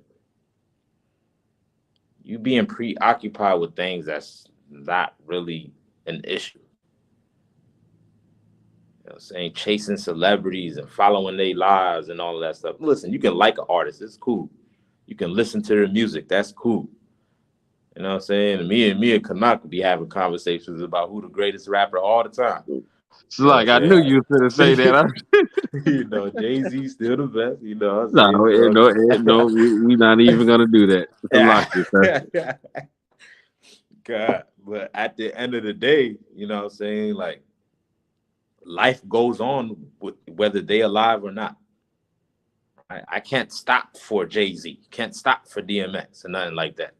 You being preoccupied with things that's not really an issue. You know what I'm saying? Chasing celebrities and following their lives and all of that stuff. Listen, you can like an artist, it's cool. You can listen to their music, that's cool. You know what I'm saying? And me and Kanak be having conversations about who the greatest rapper all the time. It's like I knew you were going to say that. You know, Jay-Z still the best. You know what I'm No, saying? no, we're not even going to do that. It's God, but at the end of the day, you know what I'm saying? Like, life goes on whether they alive or not. I can't stop for Jay-Z. Can't stop for DMX or nothing like that.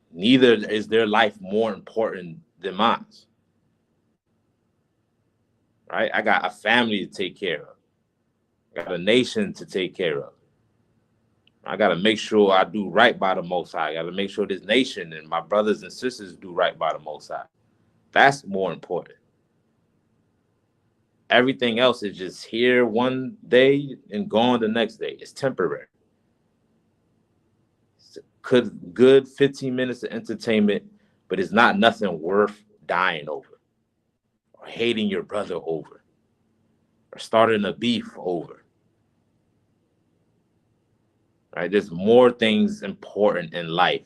Neither is their life more important than mine. Right? I got a family to take care of. I got a nation to take care of. I got to make sure I do right by the Most High. I got to make sure this nation and my brothers and sisters do right by the Most High. That's more important. Everything else is just here one day and gone the next day. It's temporary. It's a good 15 minutes of entertainment, but it's not nothing worth dying over or hating your brother over or starting a beef over. Right? There's more things important in life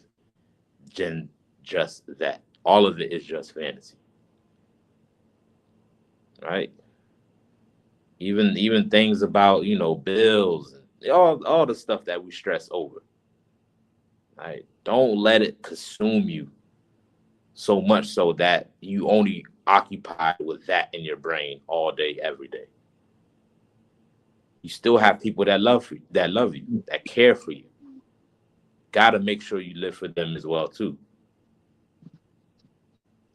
than just that. All of it is just fantasy. Right? Even things about, you know, bills and all the stuff that we stress over. Right? Don't let it consume you so much so that you only occupy with that in your brain all day, every day. You still have people that love you, that care for you. Got to make sure you live for them as well too.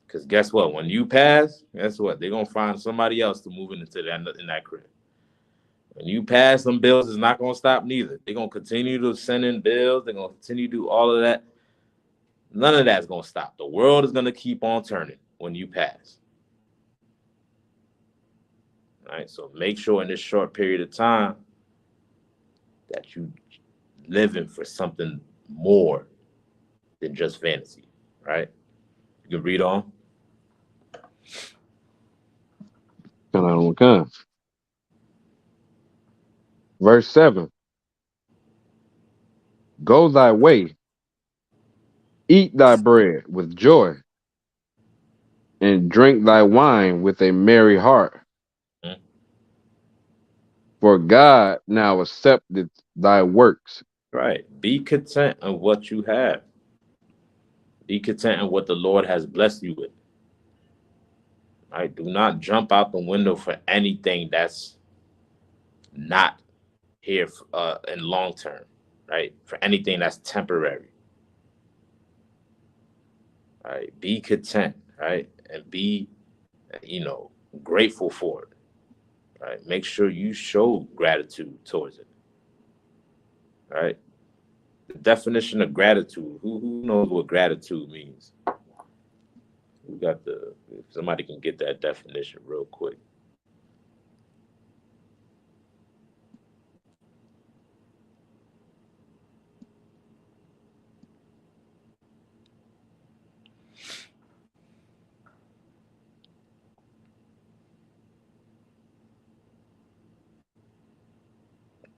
Because guess what? When you pass, guess what? They're gonna find somebody else to move into that crib. When you pass, them bills is not gonna stop neither. They're gonna continue to send in bills. They're gonna continue to do all of that. None of that's gonna stop. The world is gonna keep on turning when you pass. All right. So make sure in this short period of time that you living for something more than just fantasy. Right? You can read on. Verse 7. Go thy way, eat thy bread with joy, and drink thy wine with a merry heart. For God now accepteth thy works. Right. Be content of what you have. Be content in what the Lord has blessed you with. Right? Do not jump out the window for anything that's not here in long term, right? For anything that's temporary, right? Be content, right? And be, grateful for it, right? Make sure you show gratitude towards it, right? The definition of gratitude. Who knows what gratitude means? We got if somebody can get that definition real quick.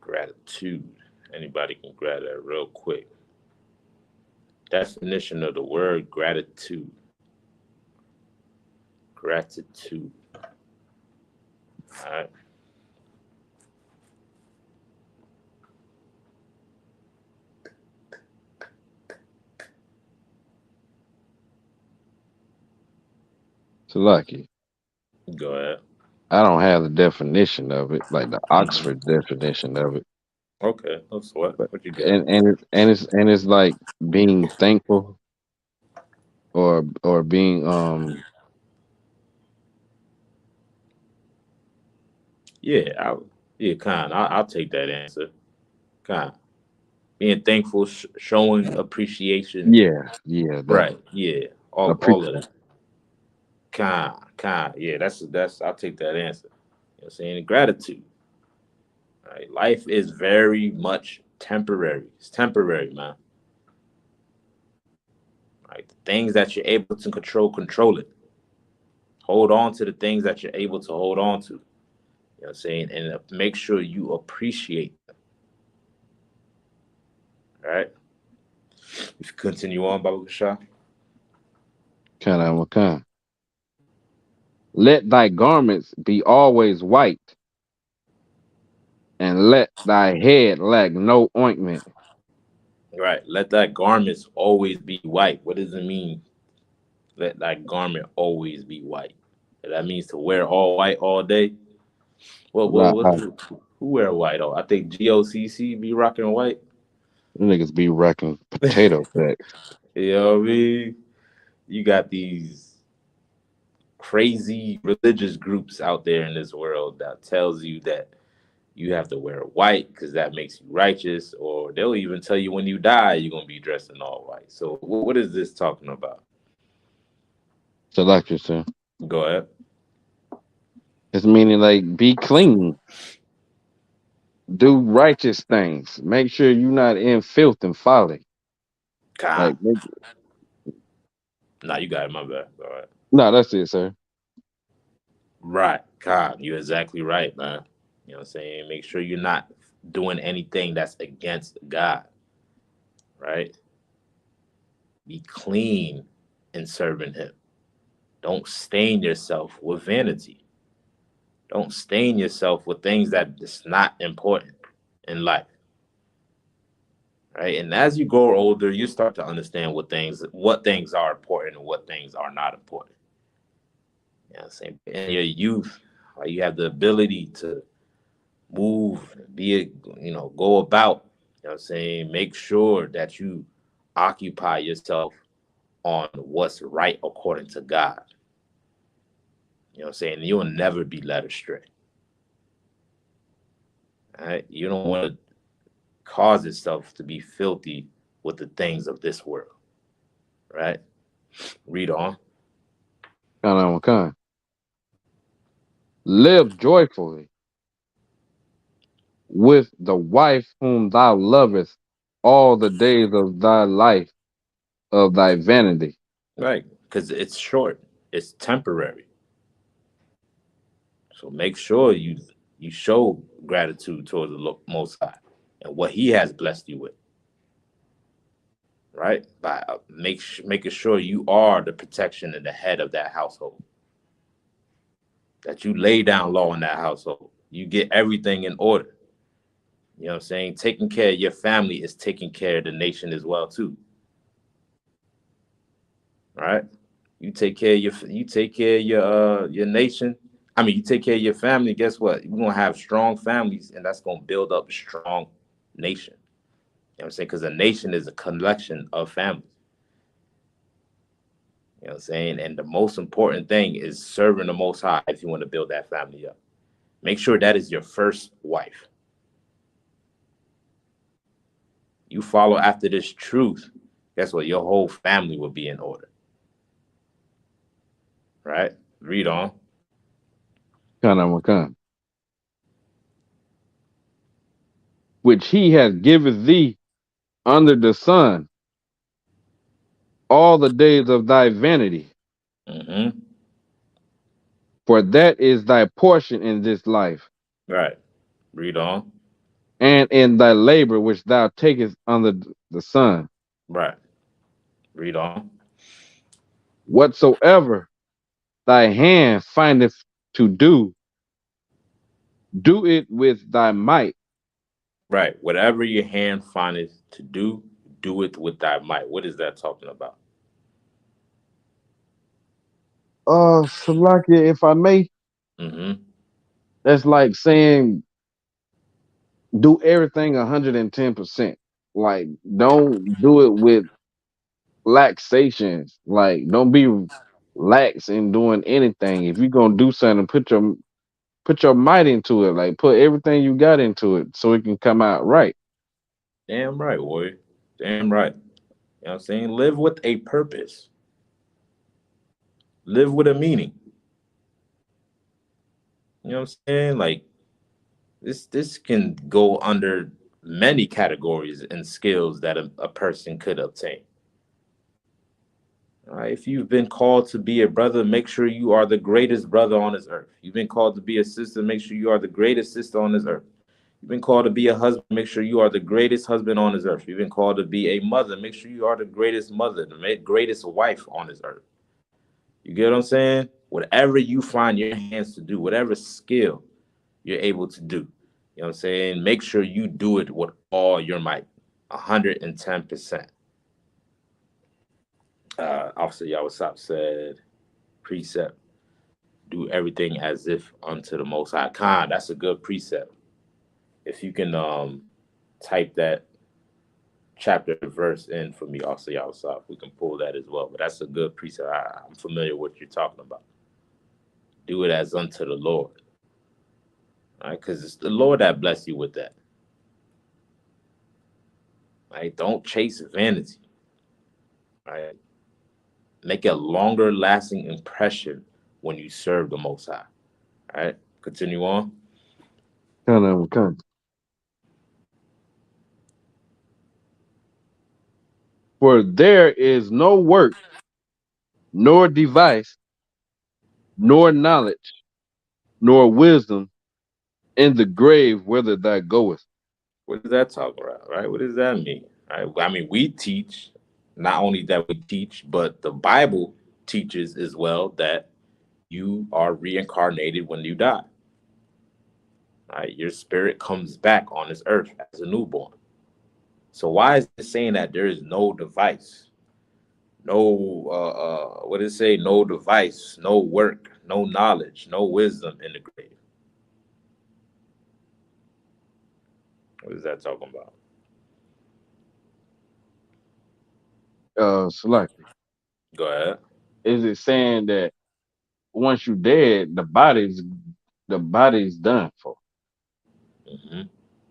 Gratitude. Anybody can grab that real quick. Definition of the word gratitude. Gratitude. All right. So lucky. Go ahead. I don't have the definition of it, like the Oxford definition of it. Okay. That's what. But What you got? it's like being thankful or being Yeah. Kind. I'll take that answer. Kind. Being thankful, showing appreciation. yeah that Right. Yeah. All of appreciate. that. Kind. Yeah. That's. I'll take that answer. You know what I'm saying? Gratitude. Right? Life is very much temporary. It's temporary, man. Right? The things that you're able to control it. Hold on to the things that you're able to hold on to. You know what I'm saying? And make sure you appreciate them. All right? We can continue on, Baba Shah. Kind of what kind. Let thy garments be always white, and let thy head lack no ointment. Right. Let that garments always be white. What does it mean? Let that garment always be white. That means to wear all white all day. Well, Like, who wear white? Oh, I think GOCC be rocking white. niggas be wrecking potato sacks. You know what I mean? You got these crazy religious groups out there in this world that tells you that you have to wear white because that makes you righteous, or they'll even tell you when you die you're gonna be dressed in all white. So what is this talking about? So like you said, Go ahead. it's meaning like be clean, do righteous things, make sure you're not in filth and folly. Khan. Like, Nah, you got it. My bad. All right. no, that's it, sir. Right. Khan, you're exactly right, man. You know what I'm saying? Make sure you're not doing anything that's against God. Right? Be clean in serving Him. Don't stain yourself with vanity. Don't stain yourself with things that is not important in life. Right? And as you grow older, you start to understand what things are important and what things are not important. You know what I'm saying? In your youth, like, you have the ability to move, go about, you know what I'm saying? Make sure that you occupy yourself on what's right according to God. You know what I'm saying? You'll never be led astray. Right? You don't want to cause itself to be filthy with the things of this world. Right? Read on. Kind. Live joyfully with the wife whom thou lovest all the days of thy life of thy vanity. Right? Because it's short. It's temporary. So make sure you show gratitude towards the Most High and what He has blessed you with. Right? By making sure you are the protection and the head of that household. That you lay down law in that household. You get everything in order. You know what I'm saying? Taking care of your family is taking care of the nation as well too. Right? You take care of your nation, I mean, you take care of your family, guess what? You're gonna have strong families, and that's gonna build up a strong nation. You know what I'm saying? Because a nation is a collection of families. You know what I'm saying? And the most important thing is serving the Most High if you want to build that family up. Make sure that is your first wife. You follow after this truth, guess what? Your whole family will be in order. Right? Read on. Kana, which he has given thee under the sun all the days of thy vanity. Mm-hmm. For that is thy portion in this life, Right. Read on. and in thy labor which thou takest under the sun. Right. Read on. Whatsoever thy hand findeth to do, do it with thy might. Right. Whatever your hand findeth to do, do it with thy might. What is that talking about? Salakia, if I may, Mm-hmm. that's like saying do everything 110%. Like, don't do it with laxations. Like, don't be lax in doing anything. If you're gonna do something, put your might into it. Like, put everything you got into it so it can come out right. Damn right, warrior. Damn right. You know what I'm saying? Live with a purpose. Live with a meaning. You know what I'm saying? Like this can go under many categories and skills that a person could obtain. All right. If you've been called to be a brother, make sure you are the greatest brother on this earth. You've been called to be a sister, make sure you are the greatest sister on this earth. You've been called to be a husband, make sure you are the greatest husband on this earth. You've been called to be a mother, make sure you are the greatest mother, the greatest wife on this earth. You get what I'm saying? Whatever you find your hands to do, whatever skill you're able to do, you know what I'm saying? Make sure you do it with all your might, 110%. Officer Yawasop said, precept, do everything as if unto the Most High. Khan, that's a good precept. If you can type that chapter verse in for me, also Yawasop, we can pull that as well. But that's a good precept. I'm familiar with what you're talking about. Do it as unto the Lord. All right, because it's the Lord that bless you with that. Right? Don't chase vanity. Right? Make a longer lasting impression when you serve the Most High. All right, continue on. Kind. For there is no work, nor device, nor knowledge, nor wisdom in the grave whither thou goest. What does that talk about? Right? What does that mean? Right? I mean, we teach, not only that we teach, but the Bible teaches as well that you are reincarnated when you die. Right? Your spirit comes back on this earth as a newborn. So why is it saying that there is no device, no what does it say? No device, no work, no knowledge, no wisdom in the grave? What is that talking about? Select. Go ahead. Is it saying that once you're dead, the body's done for? Mm-hmm.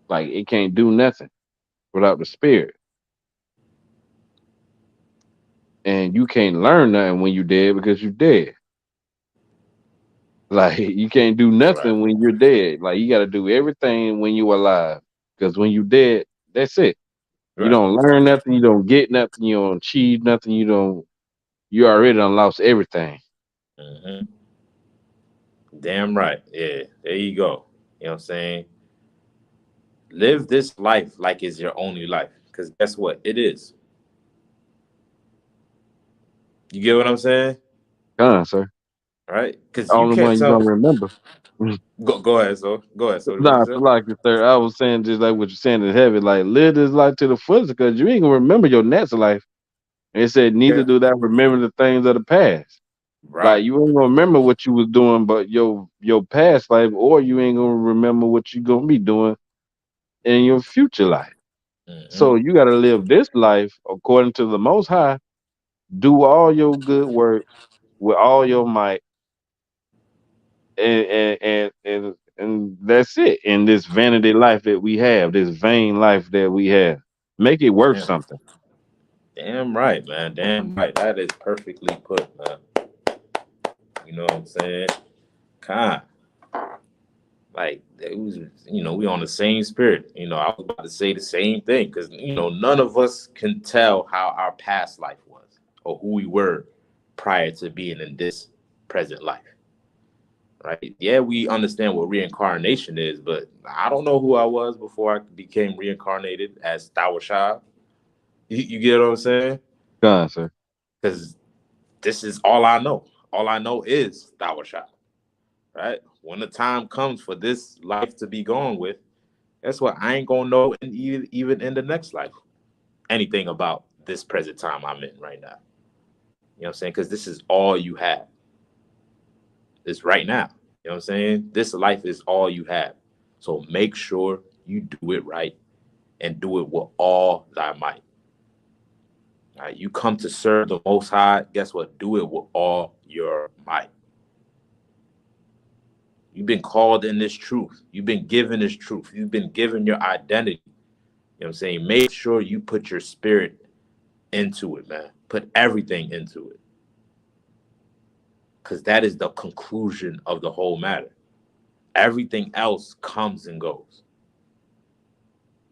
Like, it can't do nothing without the spirit. And you can't learn nothing when you're dead because you're dead. Like, you can't do nothing Right. when you're dead. Like, you got to do everything when you're alive. Because when you're dead, that's it. You Right. don't learn nothing. You don't get nothing. You don't achieve nothing. You already done lost everything. Mm-hmm. Damn right. Yeah. There you go. You know what I'm saying? Live this life like it's your only life. Because guess what? It is. You get what I'm saying? Come on, sir. Right? Because you Only can't one you're tell. going to remember. Go ahead, so. Go ahead. So what you Nah, said? for like it, sir. I was saying just like what you're saying in heaven. Like, live this life to the fullest because you ain't going to remember your next life. And it said, neither Yeah. do thou remember the things of the past. Like Right. you ain't gonna remember what you was doing, but your past life, or you ain't gonna remember what you gonna be doing in your future life. Mm-hmm. So you gotta live this life according to the Most High. Do all your good works with all your might, and that's it. In this vanity life that we have, this vain life that we have, make it worth Damn. something. Damn right, man. Damn right. That is perfectly put, man. You know what I'm saying? Kind. Like it was, we on the same spirit. I was about to say the same thing because none of us can tell how our past life was or who we were prior to being in this present life. Right? Yeah, we understand what reincarnation is, but I don't know who I was before I became reincarnated as Stawashab. You get what I'm saying? God, sir. Because this is all I know. All I know is Stawashab. Right? When the time comes for this life to be gone with, guess what? I ain't gonna know even in the next life anything about this present time I'm in right now. You know what I'm saying? Because this is all you have. It's right now. You know what I'm saying? This life is all you have. So make sure you do it right and do it with all thy might. All right? You come to serve the Most High. Guess what? Do it with all your might. You've been called in this truth. You've been given this truth. You've been given your identity. You know what I'm saying? Make sure you put your spirit into it, man. Put everything into it. Because that is the conclusion of the whole matter. Everything else comes and goes.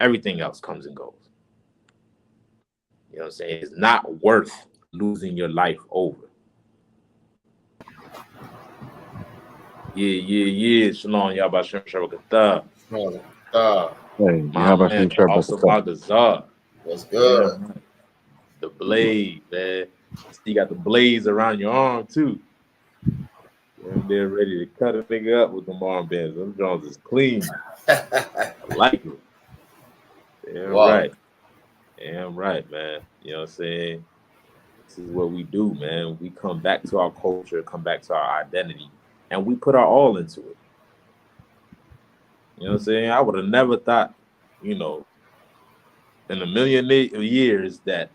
Everything else comes and goes. You know what I'm saying? It's not worth losing your life over. Yeah. Shalom, Yabashim Shabakatah. Hey, how My about man, you, the Shabbat? Ausabagazar. What's Yeah, good? man. The blade, man. You got the blades around your arm, too. And they're ready to cut a nigga up with them armbands. Them Jones is clean. I like it. Damn Wow. right. Damn right, man. You know what I'm saying? This is what we do, man. We come back to our culture, come back to our identity, and we put our all into it. You know what I'm saying? I would have never thought, in a million years that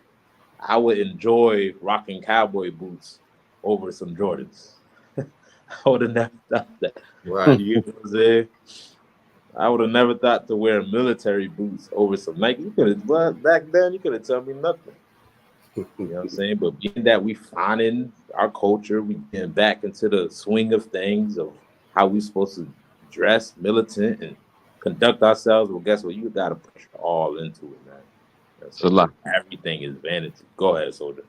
I would enjoy rocking cowboy boots over some Jordans. I would have never thought that. Right. You get what I'm saying? I would have never thought to wear military boots over some Nike. You could have, well, back then, you could have told me nothing. You know what I'm saying? But being that we finding our culture, we getting back into the swing of things of how we supposed to dress, militant, and conduct ourselves. Well, guess what? You got to push all into it, man. You know what I'm saying? Salah. Because everything is vanity. Go ahead, soldier.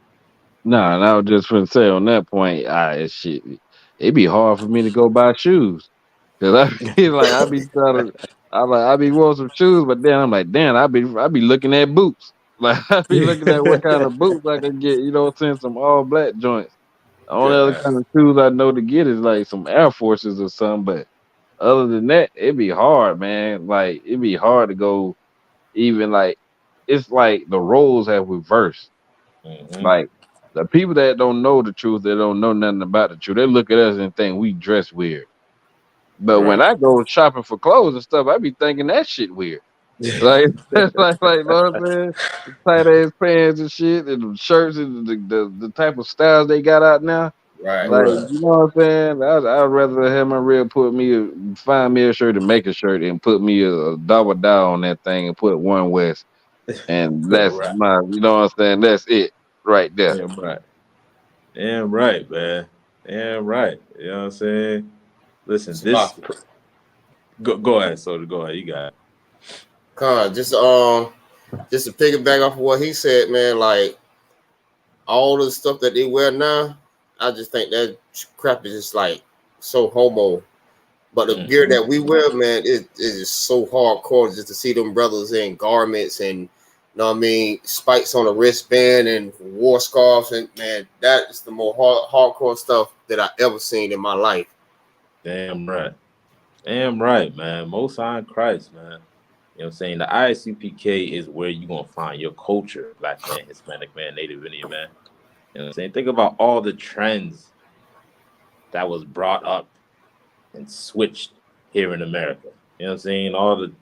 Nah, and I was just gonna say on that point, shit, it'd be hard for me to go buy shoes. Cause I feel like I be trying to, I be wanting some shoes, but then I'm like, damn, I be looking at boots. Like I be looking at what kind of boots I can get. You know what I'm saying? Some all black joints. The only other God. kind of shoes I know to get is like some Air Forces or something. But other than that, it'd be hard, man. Like it'd be hard to go even like it's like the roles have reversed. Mm-hmm. Like the people that don't know the truth, they don't know nothing about the truth. They look at us and think we dress weird. But when Right. I go shopping for clothes and stuff, I be thinking that shit weird. Like, you know what I'm saying? The tight ass pants and shit, and the shirts and the type of styles they got out now. Right. Like, Right. you know what I'm saying? I'd rather have my real find me a shirt and make a shirt and put me a double down on that thing and put one west. And that's Right. my, you know what I'm saying? That's it right there. Damn right. Damn right, man. Damn right. You know what I'm saying? Listen, this Salaki. go ahead, soldier. Go ahead. You got it. Con, just to piggyback off of what he said, man, like all the stuff that they wear now, I just think that crap is just like so homo. But the gear Mm-hmm. that we wear, man, it is so hardcore just to see them brothers in garments and you know what I mean, spikes on the wristband and war scarves, and man, that is the more hardcore stuff that I ever seen in my life. Damn right. Damn right, man. Most High in Christ, man. You know what I'm saying? The ISUPK is where you're going to find your culture, Black man, Hispanic man, Native Indian man. You know what I'm saying? Think about all the trends that was brought up and switched here in America. You know what I'm saying? All the,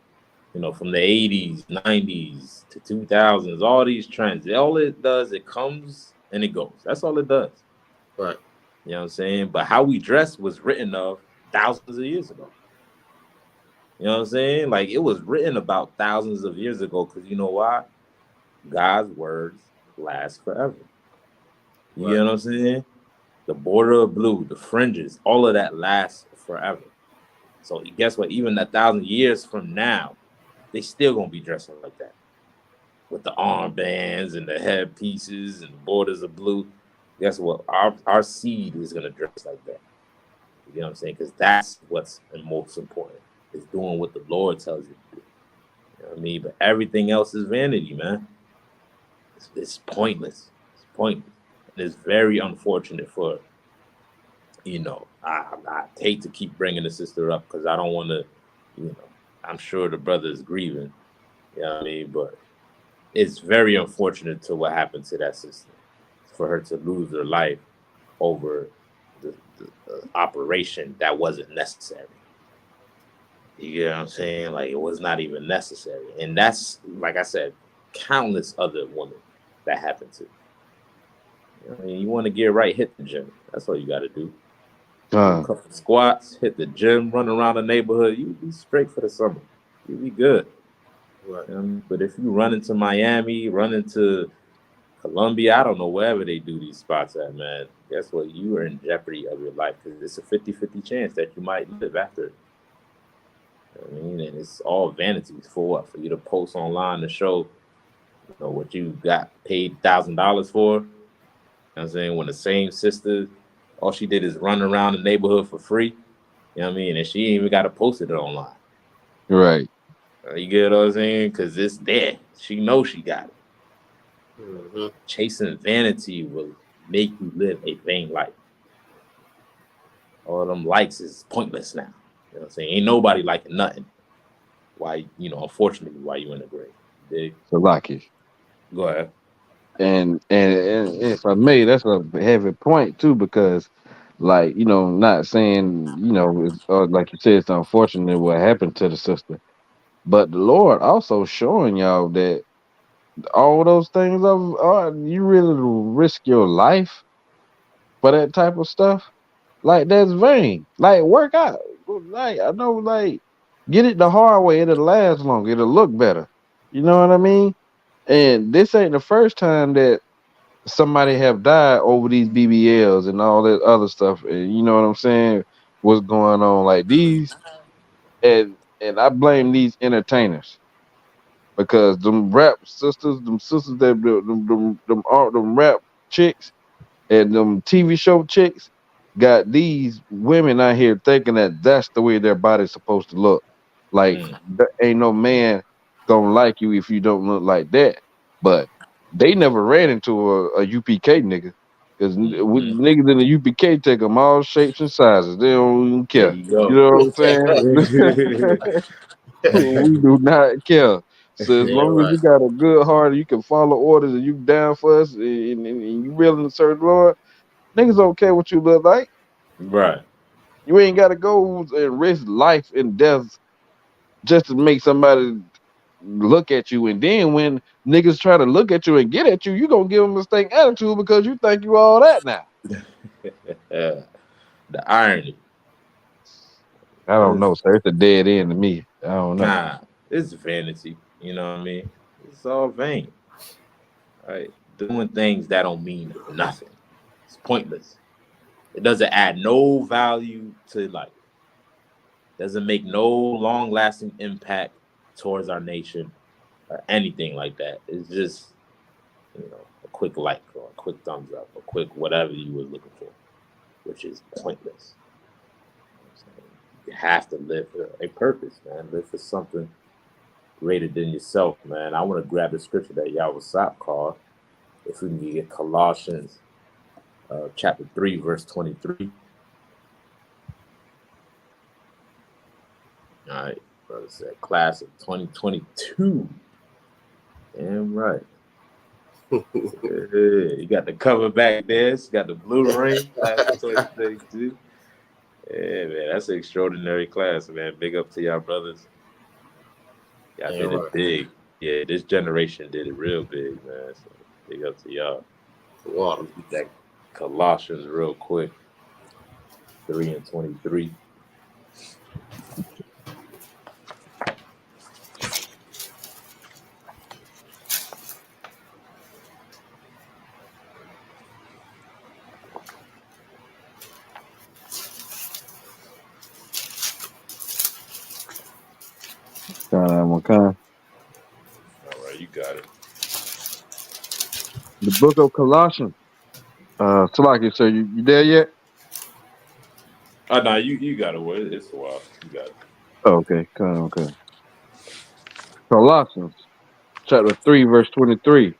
from the 80s, 90s to 2000s, all these trends, all it does, it comes and it goes. That's all it does. Right. You know what I'm saying? But how we dress was written of thousands of years ago. You know what I'm saying? Like, it was written about thousands of years ago, because you know why? God's words last forever. You Right. know what I'm saying? The border of blue, the fringes, all of that lasts forever. So guess what? Even 1,000 years from now, they still gonna be dressing like that, with the armbands and the headpieces and the borders of blue. Guess what? Our seed is gonna dress like that. You know what I'm saying? Because that's what's most important, is doing what the Lord tells you to do. You know what I mean? But everything else is vanity, man. It's pointless. It's pointless. And it's very unfortunate for, I hate to keep bringing the sister up, because I don't want to, I'm sure the brother is grieving. You know what I mean? But it's very unfortunate to what happened to that sister, for her to lose her life over the operation that wasn't necessary. You know what I'm saying? Like, it was not even necessary. And that's, like I said, countless other women that happened to. You know what I mean? You want to get right, hit the gym. That's all you got to do. A couple squats, hit the gym, run around the neighborhood. You be straight for the summer. You be good. Right. But if you run into Miami, run into Colombia, I don't know, wherever they do these spots at, man, guess what? You are in jeopardy of your life, because it's a 50-50 chance that you might live after it. You know what I mean? And it's all vanity. For what? For you to post online to show, what you got paid $1,000 for. You know what I'm saying? When the same sister, all she did is run around the neighborhood for free. You know what I mean? And she ain't even got to post it online. Right. You get what I'm saying? Because it's there. She knows she got it. Mm-hmm. Chasing vanity will make you live a vain life. All them likes is pointless now. You know what I'm saying? Ain't nobody liking nothing. Why, unfortunately, why you in the grave? Dig? So lucky. Go ahead. And if I may, that's a heavy point too, because like, not saying, like you said, it's unfortunate what happened to the sister. But the Lord also showing y'all that all those things you really risk your life for that type of stuff. Like, that's vain. Like, work out. Like, I know, like, get it the hard way. It'll last longer. It'll look better. You know what I mean? And this ain't the first time that somebody have died over these BBLs and all that other stuff. And you know what I'm saying? What's going on? Like these, and I blame these entertainers, because them rap sisters, them sisters that them rap chicks and them TV show chicks got these women out here thinking that that's the way their body's supposed to look. Like, there ain't no man gonna like you if you don't look like that. But they never ran into a UPK nigga, because niggas in the UPK take them all shapes and sizes. They don't even There care. you You go. know what I'm saying? We do not care. So as Yeah, long as right. you got a good heart, you can follow orders, and you down for us, and you willing to serve the Lord, niggas don't care what you look like. Right. You ain't got to go and risk life and death just to make somebody look at you. And then when niggas try to look at you and get at you, you gonna give them a mistake attitude because you think you all that now. The irony. I don't know, sir. It's a dead end to me. I don't know. Nah, it's vanity. You know what I mean? It's all vain. Right? Doing things that don't mean nothing. It's pointless. It doesn't add no value to life. Doesn't make no long-lasting impact towards our nation or anything like that. It's just, a quick like or a quick thumbs up, a quick whatever you were looking for, which is pointless. You have to live for a purpose, man. Live for something greater than yourself, man. I want to grab the scripture that Isupk called. If we can get Colossians chapter 3, verse 23. All right, brother said class of 2022. Damn right. You got the cover back there. It's got the blue ring, class of 2022. Yeah, man, that's an extraordinary class, man. Big up to y'all brothers. Y'all Yeah, did it right. big. Yeah, this generation did it real big, man. So big up to y'all. Water. Let's get that Colossians real quick. 3:23. Okay. All right, you got it. The book of Colossians. Salaki, sir, you there yet? Oh no, you got it. Well, it's a while. You got it. Oh, okay, okay. Colossians chapter 3, verse 23.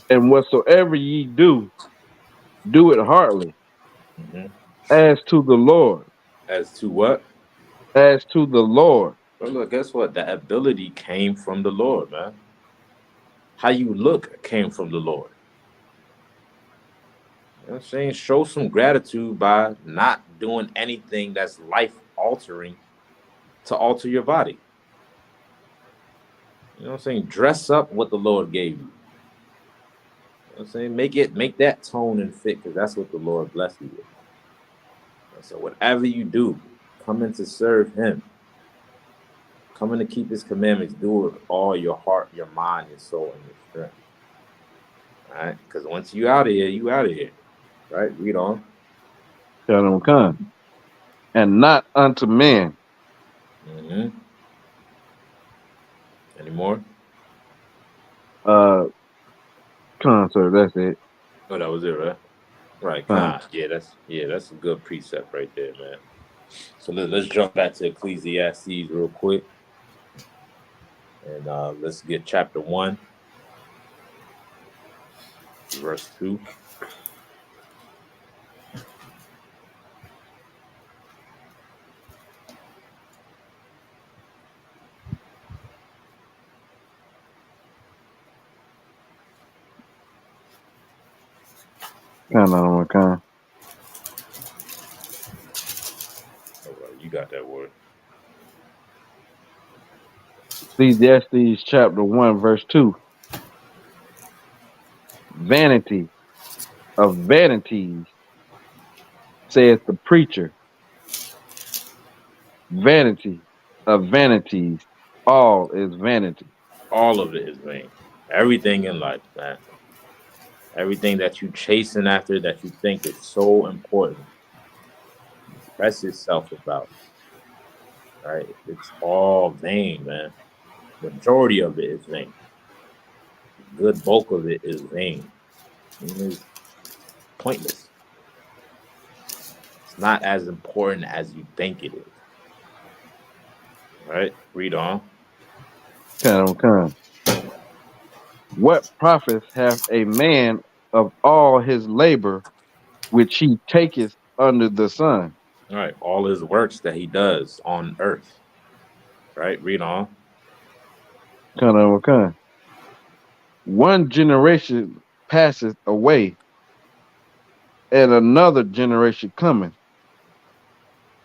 And whatsoever ye do, do it heartily, Mm-hmm. as to the Lord, As to what? as to the Lord. Well, look, guess what? The ability came from the Lord, man. How you look came from the Lord. You know what I'm saying? Show some gratitude by not doing anything that's life altering to alter your body. You know what I'm saying? Dress up what the Lord gave you. You know what I'm saying? Make that tone and fit, because that's what the Lord blessed you with. And so whatever you do, coming to serve him, coming to keep his commandments, do it with all your heart, your mind, your soul, and your strength. All right? Because once you out of here, you out of here. Right? Read on. Come. And not unto men. Mm-hmm. Any more? Come, sir, that's it. Oh, that was it, right? Right, Come. Khan. Yeah, that's a good precept right there, man. So let's jump back to Ecclesiastes real quick, and let's get chapter 1, verse 2. Come. All right, you got that word. Ecclesiastes chapter 1, verse 2. Vanity of vanities, saith the preacher. Vanity of vanities, all is vanity. All of it is vain. Everything in life, man. Everything that you chasing after that you think is so important, press yourself about. Right? It's all vain, man. Majority of it is vain. Good bulk of it is vain. It is pointless. It's not as important as you think it is. All right, read on. Come. What profit hath a man of all his labor which he taketh under the sun? All right, all his works that he does on earth. Right, read on. Come. One generation passeth away, and another generation cometh,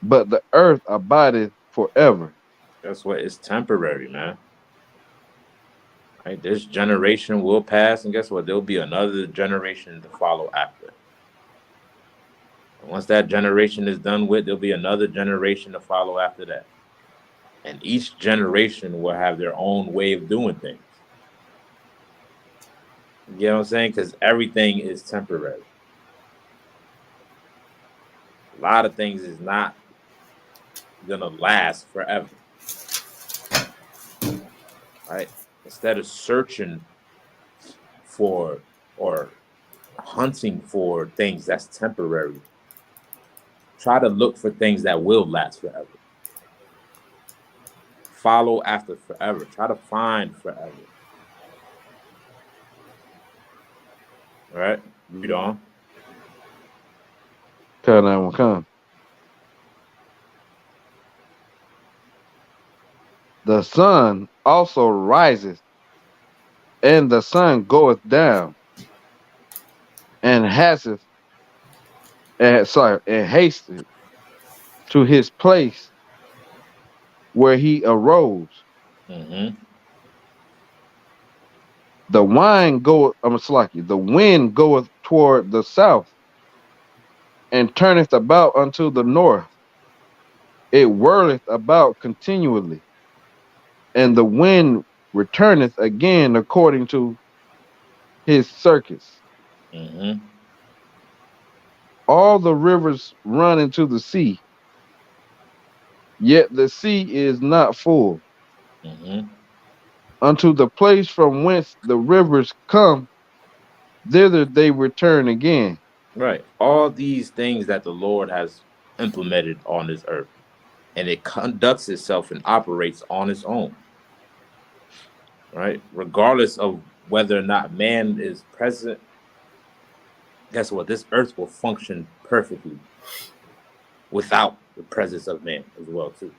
but the earth abideth forever. That's what it's temporary, man. Right, this generation will pass, and guess what? There'll be another generation to follow after. And once that generation is done with, there'll be another generation to follow after that. And each generation will have their own way of doing things. You know what I'm saying? Because everything is temporary. A lot of things is not gonna last forever. Right? Instead of searching for or hunting for things that's temporary, try to look for things that will last forever. Follow after forever. Try to find forever. All right? Read on. Come. The sun also riseth, and the sun goeth down, and haseth and hasted to his place where he arose. Mm-hmm. The wine goeth, the wind goeth toward the south, and turneth about unto the north. It whirleth about continually, and the wind returneth again according to his circuits. Mm-hmm. All the rivers run into the sea, yet the sea is not full. Mm-hmm. Unto the place from whence the rivers come, thither they return again. Right. All these things that the Lord has implemented on this earth, and it conducts itself and operates on its own. Right. Regardless of whether or not man is present, guess what? This earth will function perfectly without the presence of man as well, too.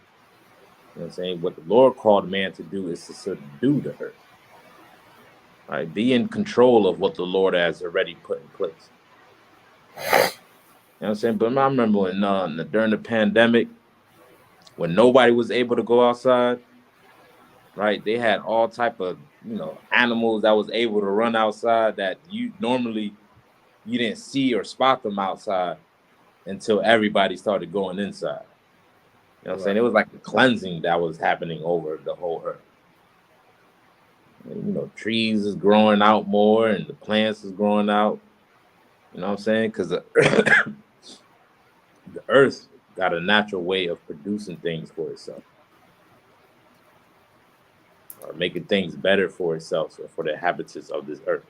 You know what I'm saying? What the Lord called man to do is to subdue the earth. Right? Be in control of what the Lord has already put in place. You know what I'm saying? But I remember when during the pandemic, when nobody was able to go outside, right? They had all type of, animals that was able to run outside that you normally you didn't see or spot them outside until everybody started going inside. You know what I'm saying? It was like a cleansing that was happening over the whole earth. Trees is growing out more and the plants is growing out. You know what I'm saying? Because the earth got a natural way of producing things for itself, or making things better for itself or for the inhabitants of this earth.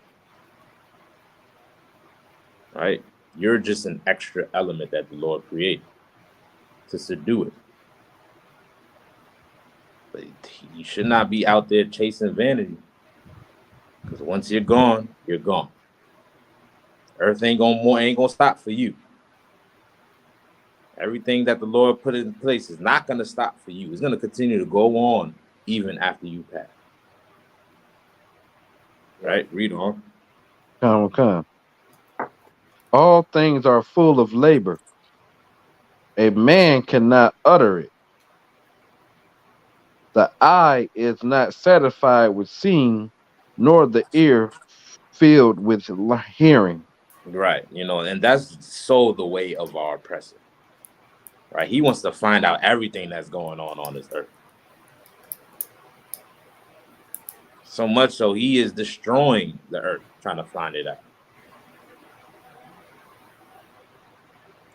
Right? You're just an extra element that the Lord created to subdue it. But you should not be out there chasing vanity, because once you're gone, you're gone. Earth ain't gonna stop for you. Everything that the Lord put in place is not gonna stop for you. It's gonna continue to go on even after you pass. Right? Read on. Come. All things are full of labor. A man cannot utter it. The eye is not satisfied with seeing, nor the ear filled with hearing. Right. And that's so the way of our oppressor. Right? He wants to find out everything that's going on this earth. So much so he is destroying the earth, trying to find it out.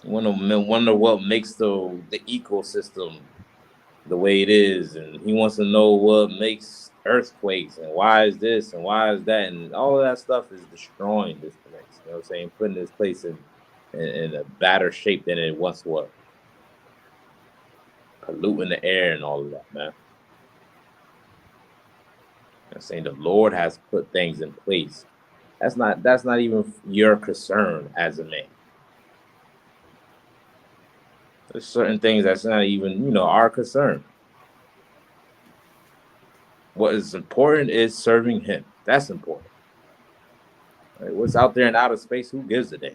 Wonder what makes the ecosystem the way it is, and he wants to know what makes earthquakes and why is this and why is that, and all of that stuff is destroying this place. You know what I'm saying? Putting this place in a better shape than it once was. Polluting the air and all of that, man. I'm saying the Lord has put things in place. That's not even your concern as a man. There's certain things that's not even, our concern. What is important is serving him. That's important. Right? What's out there in outer space, who gives a damn?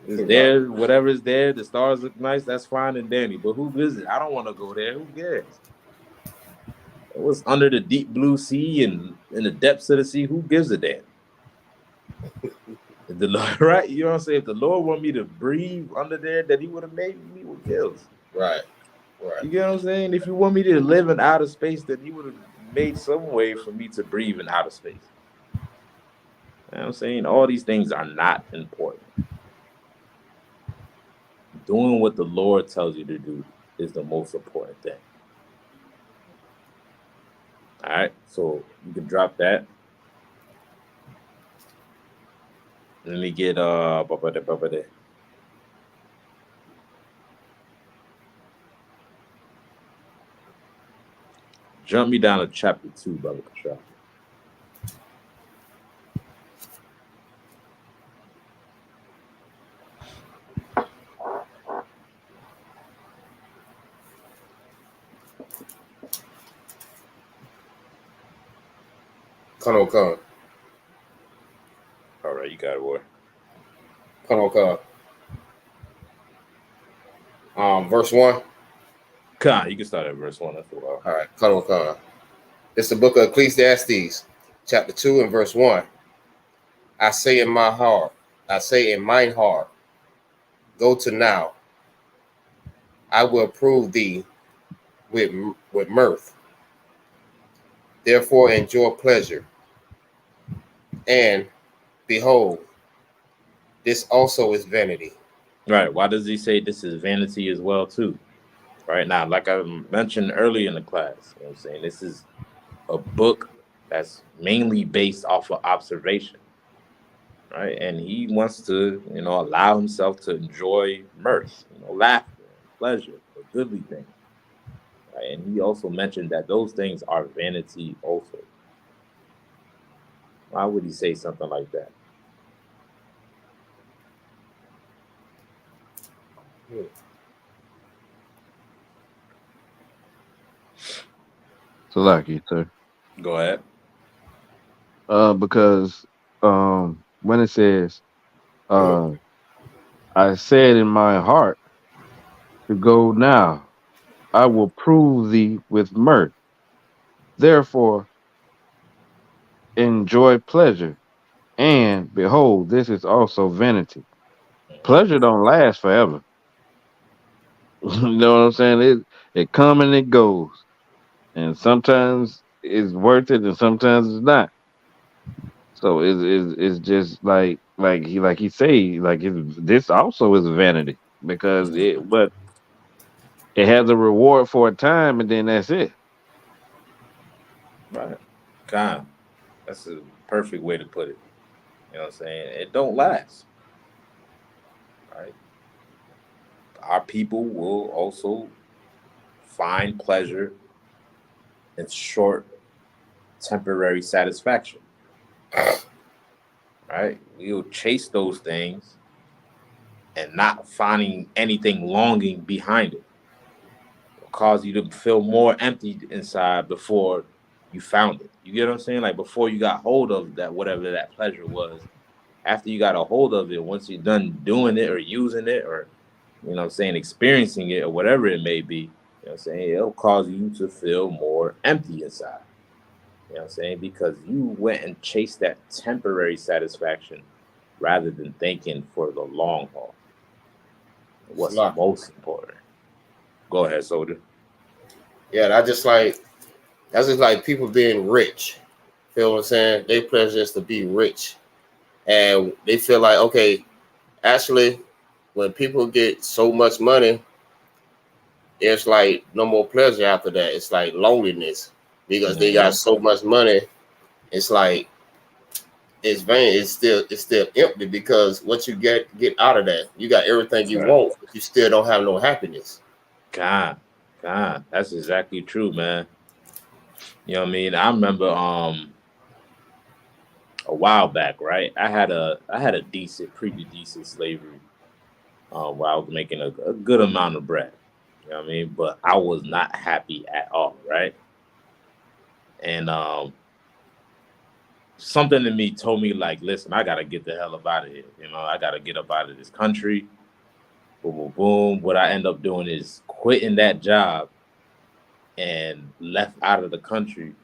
It's there, whatever is there, the stars look nice, that's fine and dandy. But who gives it? I don't want to go there. Who cares? What's under the deep blue sea and in the depths of the sea, who gives a damn? If the Lord, right? You know what I'm saying? If the Lord want me to breathe under there, that he would have made me with gills. Right. You get what I'm saying? If you want me to live in outer space, then he would have made some way for me to breathe in outer space. You know what I'm saying? All these things are not important. Doing what the Lord tells you to do is the most important thing. All right, so you can drop that. Let me get jump me down to chapter 2, Brother Kasha. Come. All right, you got it, boy. Come. Verse 1. Con, you can start at verse 1. That's a while. All right, come on. It's the book of Ecclesiastes, chapter 2 and verse 1. I say in my heart, I say in mine heart, go to now. I will prove thee with mirth. Therefore enjoy pleasure. And behold, this also is vanity. Right. Why does he say this is vanity as well, too? Right now, like I mentioned earlier in the class, you know what I'm saying? This is a book that's mainly based off of observation. Right. And he wants to, allow himself to enjoy mirth, laughter, pleasure, a goodly thing. Right? And he also mentioned that those things are vanity also. Why would he say something like that? So lucky, sir. Go ahead. Because when it says, I said in my heart to go now, I will prove thee with mirth. Therefore, enjoy pleasure. And behold, this is also vanity. Pleasure don't last forever. You know what I'm saying? It comes and it goes. And sometimes it's worth it and sometimes it's not. So it's just like he say this also is vanity because it has a reward for a time and then that's it. Right. Kind. That's a perfect way to put it. You know what I'm saying? It don't last. Right. Our people will also find pleasure in short, temporary satisfaction. Right? We'll chase those things and not finding anything longing behind it. It'll cause you to feel more empty inside before you found it. You get what I'm saying? Like before you got hold of that, whatever that pleasure was, after you got a hold of it, once you're done doing it or using it or, experiencing it or whatever it may be, it'll cause you to feel more empty inside. You know what I'm saying? Because you went and chased that temporary satisfaction rather than thinking for the long haul. What's most important? Go ahead, Soldier. Yeah, that's just like people being rich. Feel what I'm saying? Their pleasure is to be rich. And they feel like, okay, actually, when people get so much money, it's like no more pleasure after that. It's like loneliness because they got so much money. It's like it's vain. It's still empty because what you get out of that, you got everything you want, but you still don't have no happiness. God, that's exactly true, man. You know what I mean? I remember a while back, right? I had a pretty decent slavery where I was making a good amount of bread. You know what I mean? But I was not happy at all, right? And something in me told me, like, listen, I gotta get the hell up out of here. I gotta get up out of this country. Boom, boom, boom. What I end up doing is quitting that job and left out of the country.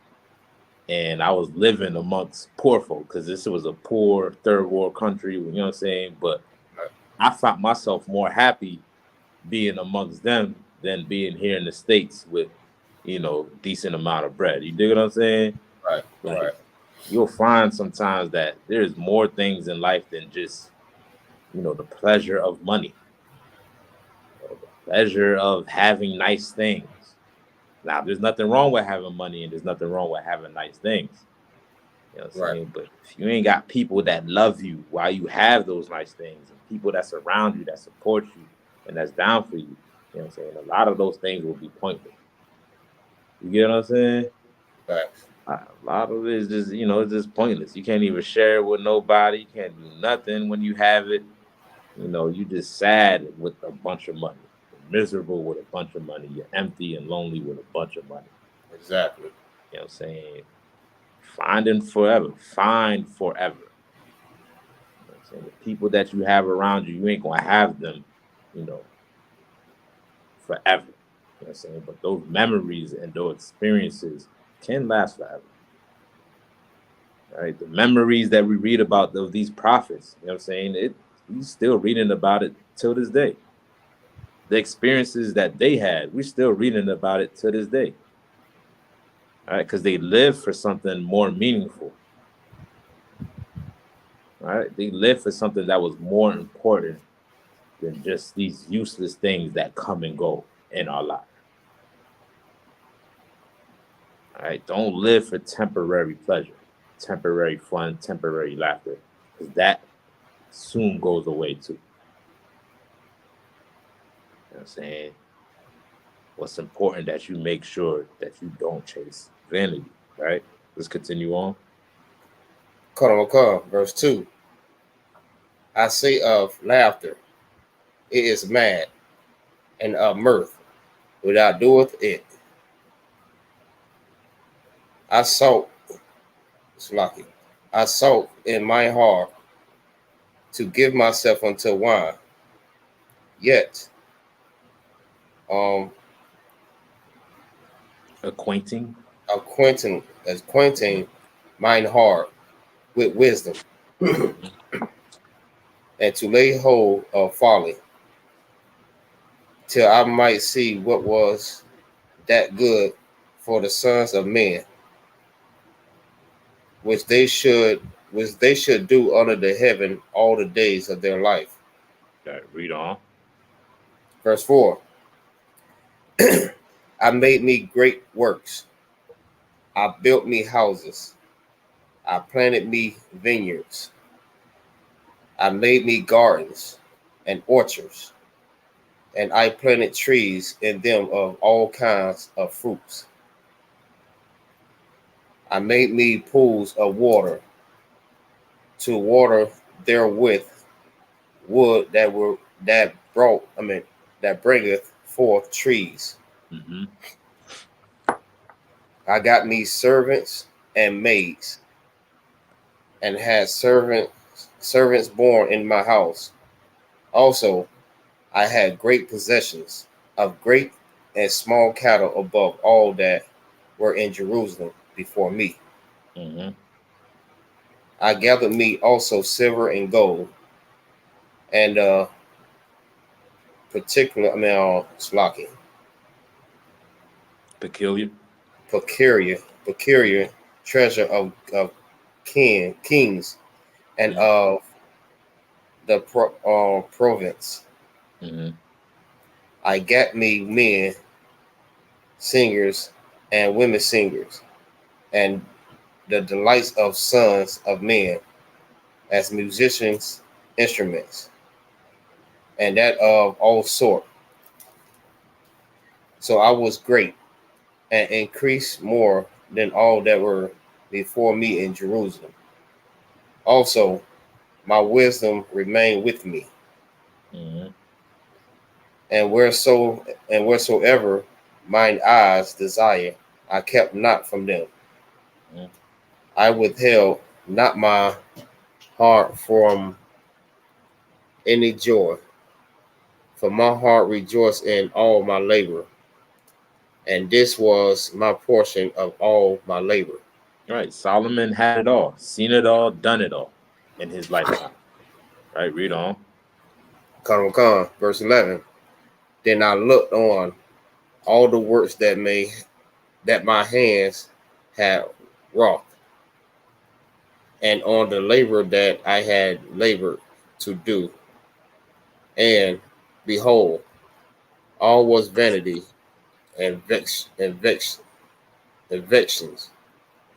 And I was living amongst poor folk because this was a poor third world country, you know what I'm saying? But I found myself more happy being amongst them than being here in the States with, decent amount of bread. You dig what I'm saying? Right, right. You'll find sometimes that there's more things in life than just, the pleasure of money, the pleasure of having nice things. Now, there's nothing wrong with having money and there's nothing wrong with having nice things. You know what I'm saying? But if you ain't got people that love you while you have those nice things and people that surround you, that support you, and that's down for you, you know what I'm saying? A lot of those things will be pointless. You get what I'm saying? Right. A lot of it is just, it's just pointless. You can't even share it with nobody. You can't do nothing when you have it. You just sad with a bunch of money. You're miserable with a bunch of money. You're empty and lonely with a bunch of money. Exactly. You know what I'm saying? Find forever. You know what I'm saying? The people that you have around you, you ain't going to have them, forever. You know what I'm saying? But those memories and those experiences can last forever. Right? The memories that we read about of these prophets, you know what I'm saying? We still reading about it till this day. The experiences that they had, we're still reading about it to this day. All right, because they lived for something more meaningful. All right, they lived for something that was more important than just these useless things that come and go in our life. All right, don't live for temporary pleasure, temporary fun, temporary laughter, because that soon goes away too. You know what I'm saying? What's important that you make sure that you don't chase vanity, right? Let's continue on. Verse 2. I say of laughter, it is mad, and of mirth, without doeth it. I sought, Slaki, I sought in my heart to give myself unto wine, yet Acquainting. acquainting mine heart with wisdom, and to lay hold of folly, till I might see what was that good for the sons of men, which they should do under the heaven all the days of their life. Okay, read on. Verse 4. I made me great works. I built me houses. I planted me vineyards. I made me gardens and orchards, and I planted trees in them of all kinds of fruits. I made me pools of water to water therewith wood that bringeth forth trees. Mm-hmm. I got me servants and maids, and had servants born in my house. Also, I had great possessions of great and small cattle above all that were in Jerusalem before me. Mm-hmm. I gathered me also silver and gold, and Slaki, Peculiar. peculiar treasure of kings and of the province. Mm-hmm. I got me men singers and women singers, and the delights of sons of men as musicians' instruments, and that of all sort. So I was great and increased more than all that were before me in Jerusalem. Also, my wisdom remained with me, Mm-hmm. and wheresoever mine eyes desire, I kept not from them. Mm-hmm. I withheld not my heart from any joy, for my heart rejoiced in all my labor, and this was my portion of all my labor. All right, Solomon had it all, seen it all, done it all in his lifetime. Right, read on. Verse 11. Then I looked on all the works that my hands had wrought, and on the labor that I had labored to do, and behold, all was vanity and vexations,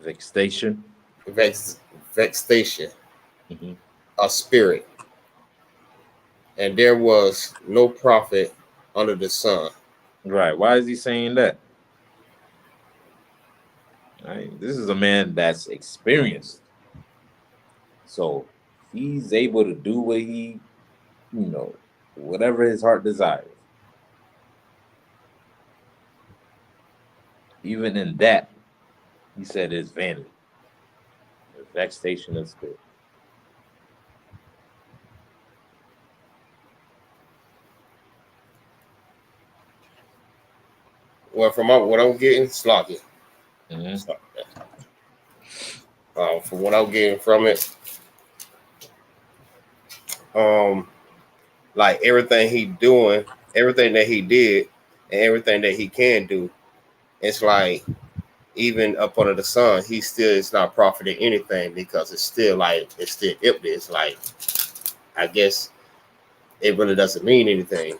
Vexation. vexation Mm-hmm. of spirit, and there was no profit under the sun. Right. Why is he saying that? Right. This is a man that's experienced. So he's able to do what whatever his heart desires. Even in that, he said is vanity, the vexation of spirit. Well, from what I'm getting, sloppy. Mm-hmm. From what I'm getting from it, like everything he doing, everything that he did, and everything that he can do, it's like even up under the sun, he still is not profiting anything because it's still empty. It's like I guess it really doesn't mean anything.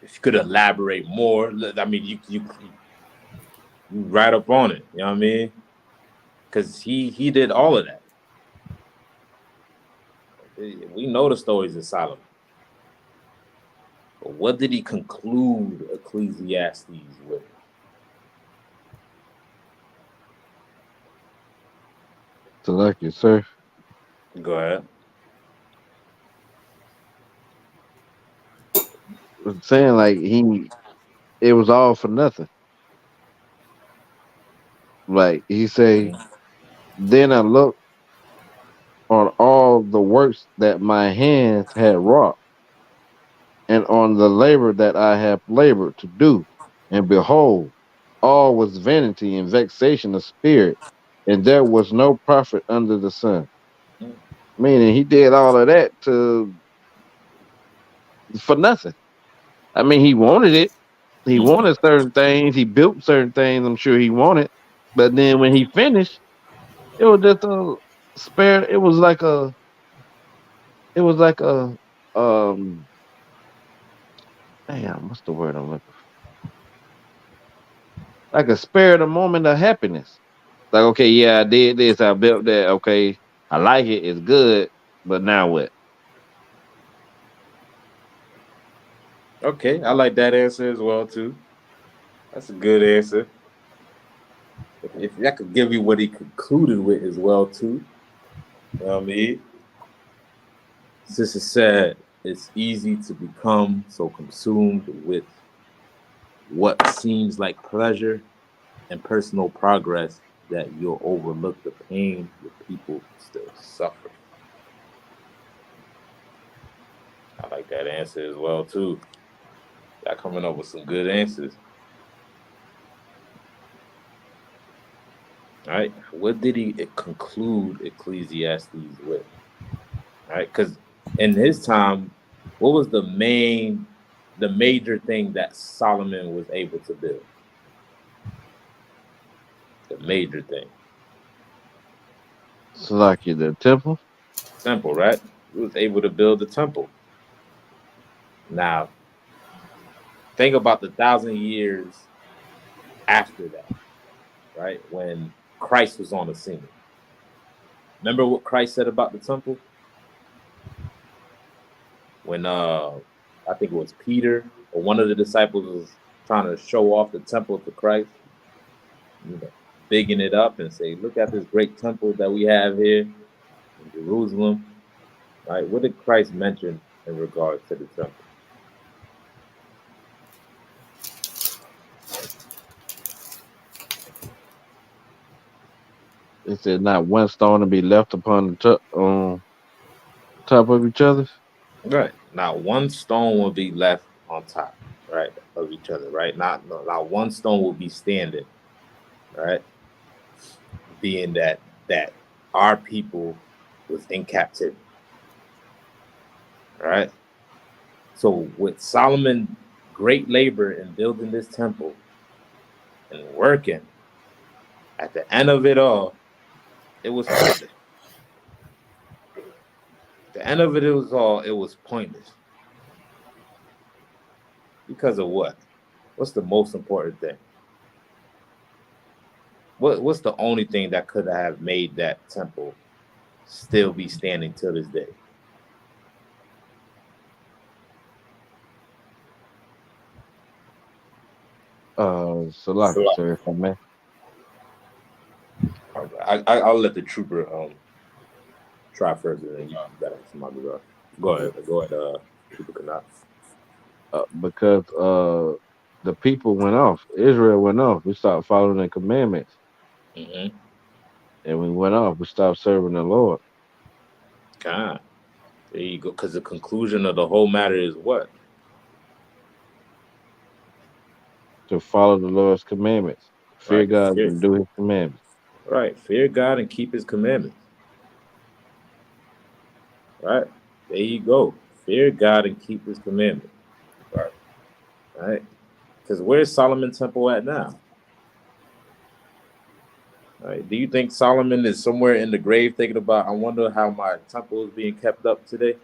If you could elaborate more, I mean, you right up on it. You know what I mean? Because he did all of that. We know the stories of Solomon. But what did he conclude Ecclesiastes with? So like you, sir. Go ahead. Was saying like it was all for nothing. Like he say, then I looked on all the works that my hands had wrought, and on the labor that I have labored to do, and behold, all was vanity and vexation of spirit, and there was no profit under the sun. Meaning he did all of that to for nothing. I mean, he wanted it. He wanted certain things. He built certain things. I'm sure he wanted, but then when he finished, it was just a spare. It was like a. It was like a. Um. Damn, what's the word I'm looking for? Like a spare the moment of happiness. Like, okay, yeah, I did this. I built that. Okay, I like it. It's good. But now what? Okay, I like that answer as well too. That's a good answer. If I could give you what he concluded with as well too. You know what I mean? Sister said it's easy to become so consumed with what seems like pleasure and personal progress that you'll overlook the pain that people still suffer. I like that answer as well too. Y'all coming up with some good answers. All right. What did he conclude Ecclesiastes with? All right. Because in his time, what was the major thing that Solomon was able to build? The major thing. Salaki, the temple. Temple, right? He was able to build the temple. Now, think about the 1,000 years after that, right? When Christ was on the scene. Remember what Christ said about the temple? When I think it was Peter or one of the disciples was trying to show off the temple to Christ, you know, bigging it up and say, look at this great temple that we have here in Jerusalem. Right? What did Christ mention in regards to the temple? It said not one stone to be left upon the top of each other. Right. Not one stone will be left on top, right, of each other, right? Not one stone will be standing, right? Being that our people was in captivity. Right? So with Solomon great labor in building this temple and working, at the end of it all, it was pointless. At the end of it was pointless. Because of what? What's the most important thing? What's the only thing that could have made that temple still be standing till this day? Salaki, sir, if I may. I'll let the trooper try first, and then you got some other. Go ahead, Trooper Kanat. Because the people went off. Israel went off. We stopped following the commandments, Mm-hmm. and we went off. We stopped serving the Lord. God. There you go. Because the conclusion of the whole matter is what? To follow the Lord's commandments. Fear Right. God Fear. and do his commandments. Right. Fear God and keep his commandments. Right. There you go. Fear God and keep his commandments. Right. Right. Because where's Solomon's temple at now? Right. Do you think Solomon is somewhere in the grave thinking about, I wonder how my temple is being kept up today?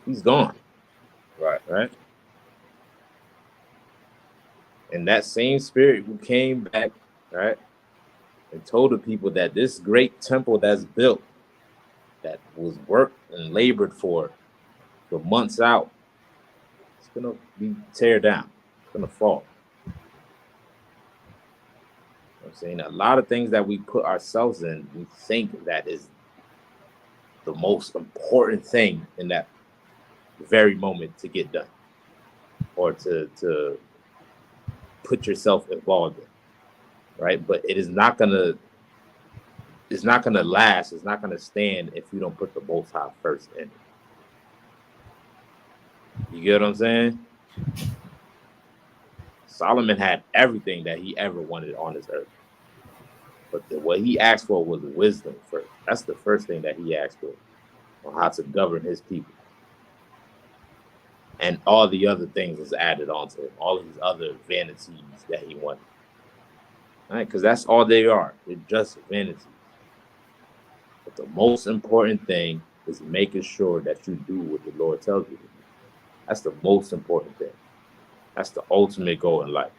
He's gone. Right. Right. And that same spirit who came back, right, and told the people that this great temple that's built, that was worked and labored for months out, it's gonna be tear down. It's gonna fall. You know what I'm saying, a lot of things that we put ourselves in, we think that is the most important thing in that very moment to get done, or to put yourself involved in, right? But it is not gonna. It's not gonna last. It's not gonna stand if you don't put the Most High first in it. You get what I'm saying? Solomon had everything that he ever wanted on this earth. But what he asked for was wisdom first. That's the first thing that he asked for, on how to govern his people. And all the other things was added onto him, all his other vanities that he wanted. Right? Because that's all they are. They're just vanities. But the most important thing is making sure that you do what the Lord tells you to do. That's the most important thing. That's the ultimate goal in life.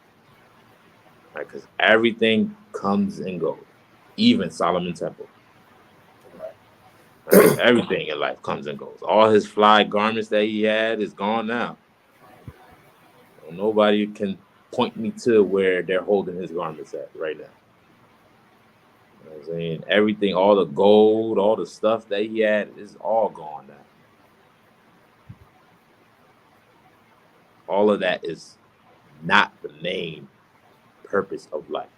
Right? Because everything comes and goes, even Solomon's temple. Right? Everything in life comes and goes. All his fly garments that he had is gone now. So nobody can point me to where they're holding his garments at right now. You know what I'm saying? Everything, all the gold, all the stuff that he had is all gone now. All of that is not the main purpose of life.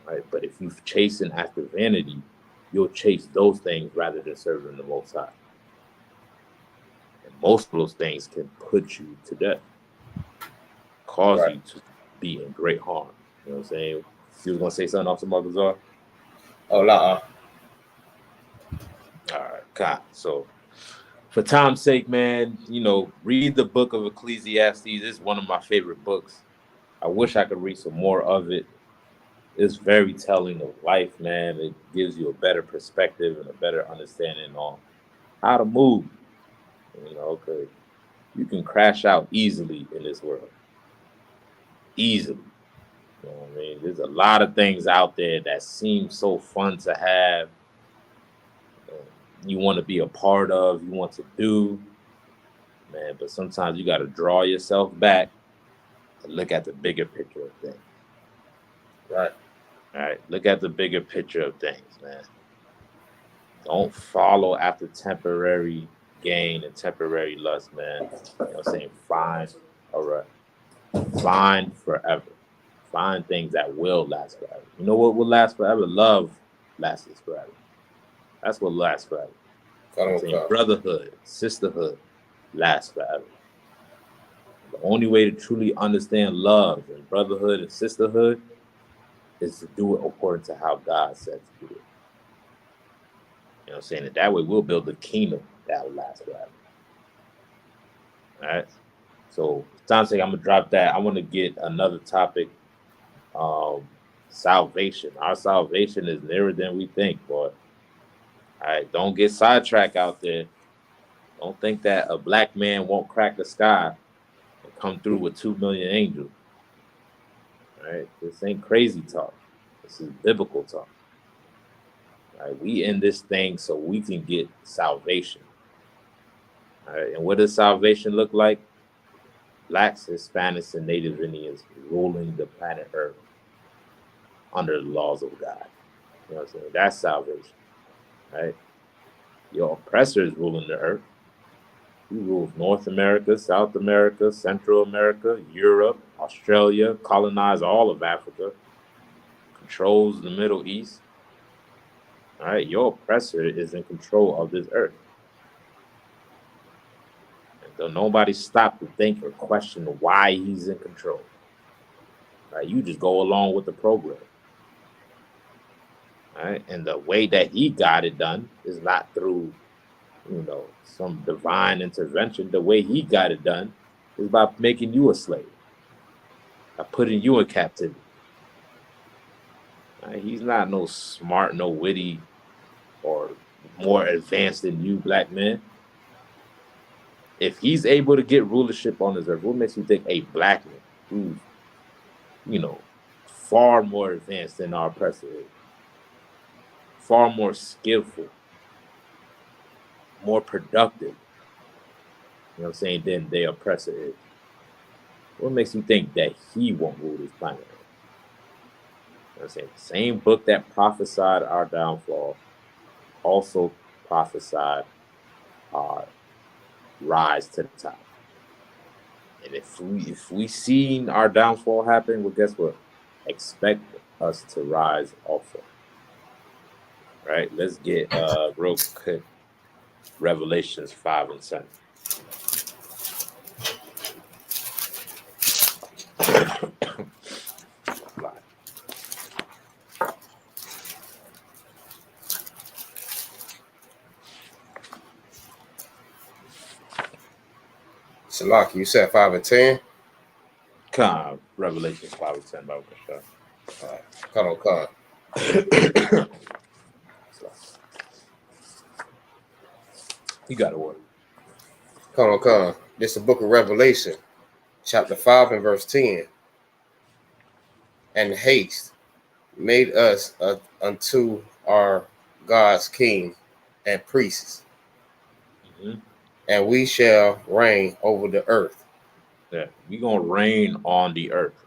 Right? But if you're chasing after vanity, you'll chase those things rather than serving the Most High. And most of those things can put you to death, cause you to be in great harm. You know what I'm saying? You was gonna say something off the Mark Bazaar? Oh, nah. All right, God. So, for time's sake, man, read the book of Ecclesiastes. It's one of my favorite books. I wish I could read some more of it. It's very telling of life, man. It gives you a better perspective and a better understanding on how to move. Because you can crash out easily in this world. Easily. You know what I mean? There's a lot of things out there that seem so fun to have. You want to be a part of, you want to do, man. But sometimes you got to draw yourself back and look at the bigger picture of things. Right. All right. Look at the bigger picture of things, man. Don't follow after temporary gain and temporary lust, man. You know what I'm saying? Find forever. Find things that will last forever. You know what will last forever? Love lasts forever. That's what lasts forever. Brotherhood, sisterhood lasts forever. The only way to truly understand love and brotherhood and sisterhood is to do it according to how God said to do it. You know what I'm saying? And that way we'll build a kingdom that will last forever. All right. So, Tom's saying I'm going to drop that. I want to get another topic. Salvation. Our salvation is nearer than we think, boy. All right. Don't get sidetracked out there. Don't think that a black man won't crack the sky and come through with 2 million angels. All right. This ain't crazy talk. This is biblical talk. All right. We in this thing so we can get salvation. All right. And what does salvation look like? Blacks, Hispanics, and Native Indians ruling the planet Earth under the laws of God. You know what I'm saying? That's salvation. Right? Your oppressor is ruling the earth. He rules North America, South America, Central America, Europe, Australia, colonized all of Africa, controls the Middle East. All right, your oppressor is in control of this earth. And so nobody stop to think or question why he's in control. All right, you just go along with the program. All right, and the way that he got it done is not through, some divine intervention. The way he got it done is by making you a slave, by putting you in captivity. All right, he's not no smart, no witty, or more advanced than you, black man. If he's able to get rulership on this earth, what makes you think a black man who's, far more advanced than our oppressor is, far more skillful, more productive, than their oppressor is? What makes you think that he won't rule this planet? The same book that prophesied our downfall also prophesied our rise to the top. And if we seen our downfall happen, well, guess what? Expect us to rise also. Right? Let's get real quick Revelations 5 and 7. Salaki, you said 5 and 10? Revelations 5 and 10, Bible Shah. All right. Come on. You got a word. Come on. This is the book of Revelation, chapter 5 and verse 10. And haste made us unto our God's king and priests, and we shall reign over the earth. Yeah, we're going to reign on the earth.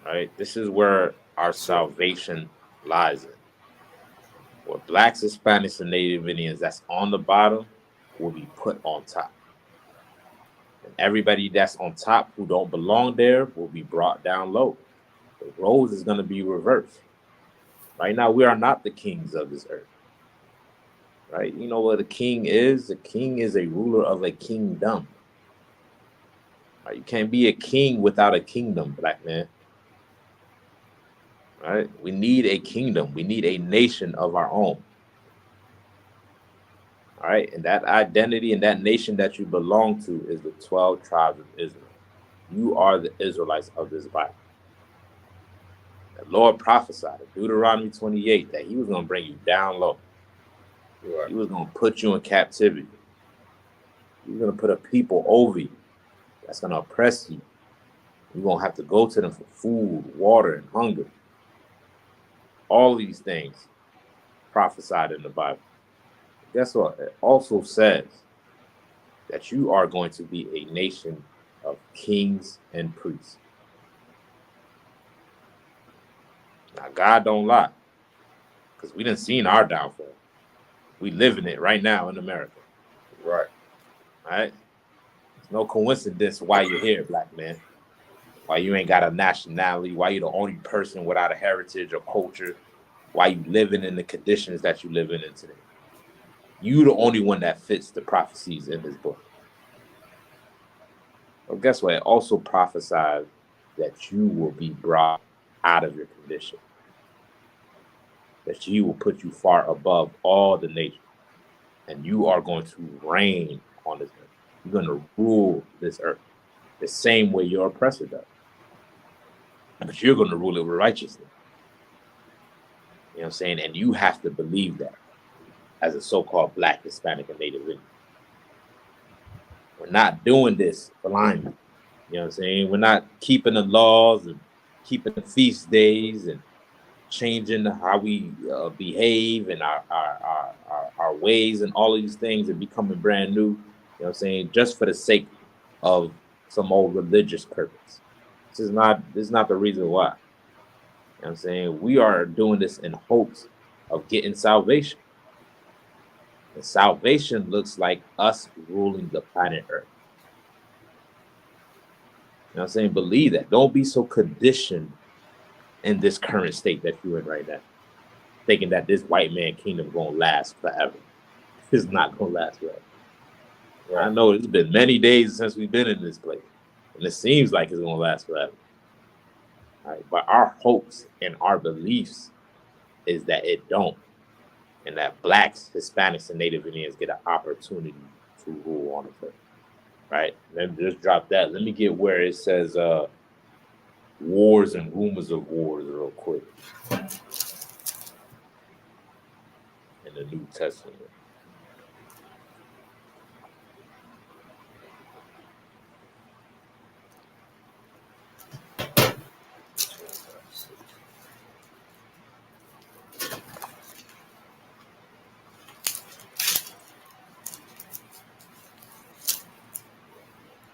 Right? This is where our salvation lies in. Where blacks, Hispanics, and Native Indians that's on the bottom will be put on top. And everybody that's on top who don't belong there will be brought down low. The roles is going to be reversed. Right now, we are not the kings of this earth. Right? You know what a king is? A king is a ruler of a kingdom. Right? You can't be a king without a kingdom, black man. Right? We need a kingdom. We need a nation of our own. All right? And that identity and that nation that you belong to is the 12 tribes of Israel. You are the Israelites of this Bible. The Lord prophesied in Deuteronomy 28 that he was going to bring you down low. Right. He was going to put you in captivity. He was going to put a people over you that's going to oppress you. You're going to have to go to them for food, water, and hunger. All these things prophesied in the Bible. Guess what? It also says that you are going to be a nation of kings and priests. Now, God don't lie, because we done seen our downfall. We live in it right now in America. Right. Right? It's no coincidence why you're here, black man. Why you ain't got a nationality, why you're the only person without a heritage or culture, why you living in the conditions that you living in today. You the only one that fits the prophecies in this book. Well, guess what? It also prophesied that you will be brought out of your condition. That he will put you far above all the nations. And you are going to reign on this earth. You're going to rule this earth the same way your oppressor does. But you're going to rule it with righteousness. You know what I'm saying? And you have to believe that as a so-called Black, Hispanic, and Native Indian. We're not doing this blindly. You know what I'm saying? We're not keeping the laws and keeping the feast days and changing how we behave and our ways and all of these things and becoming brand new, you know what I'm saying, just for the sake of some old religious purpose. This is not the reason why. You know what I'm saying? We are doing this in hopes of getting salvation. And salvation looks like us ruling the planet Earth. You know what I'm saying? Believe that. Don't be so conditioned in this current state that you're in right now. thinking that this white man kingdom gonna last forever. It's not gonna last forever. I know it's been many days since we've been in this place, and it seems like it's gonna last forever. All right, but our hopes and our beliefs is that it don't, and that blacks, Hispanics, and Native Indians get an opportunity to rule on it. Right? Let me just drop that. Let me get where it says wars and rumors of wars real quick in the New Testament.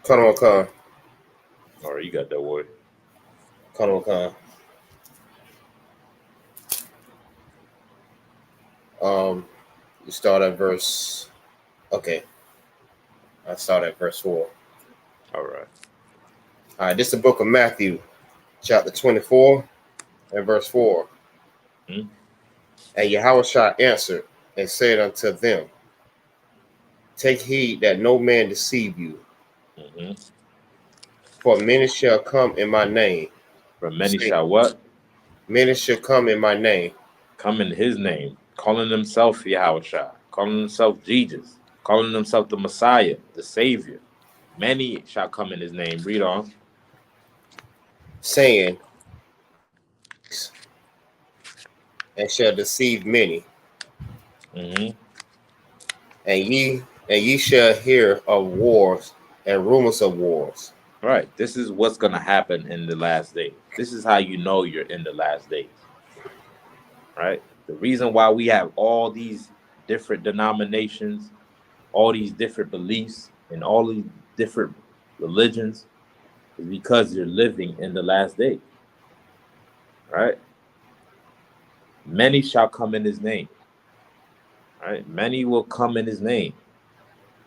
Come on, Khan. All right, you got that word. Come on, Khan. You start at verse. Okay. I start at verse 4. All right. All right. This is the book of Matthew, chapter 24, and verse 4. Hmm? And Yahushua answered and said unto them, take heed that no man deceive you. Mm-hmm. For many shall come in my name. For many shall what? Many shall come in my name. Come in his name, calling himself Yahushua, calling himself Jesus, calling himself the Messiah, the Savior. Many shall come in his name. Read on. Saying, and shall deceive many. Mm-hmm. And ye shall hear of wars and rumors of wars. Right. This is what's going to happen in the last days. This is how you know you're in the last days. Right? The reason why we have all these different denominations, all these different beliefs, and all these different religions is because you're living in the last days. Right? Many shall come in his name. Right? Many will come in his name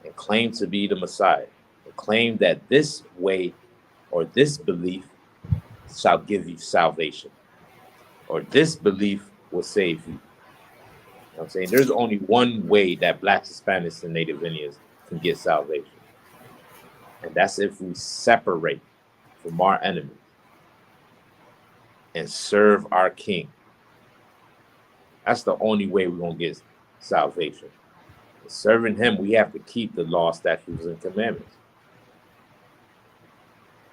and claim to be the Messiah, and claim that this way or this belief shall give you salvation, or this belief will save you. You know what I'm saying? There's only one way that blacks, Hispanics, and Native Indians can get salvation. And that's if we separate from our enemies and serve our king. That's the only way we're going to get salvation. And serving him, we have to keep the law, statutes, and commandments.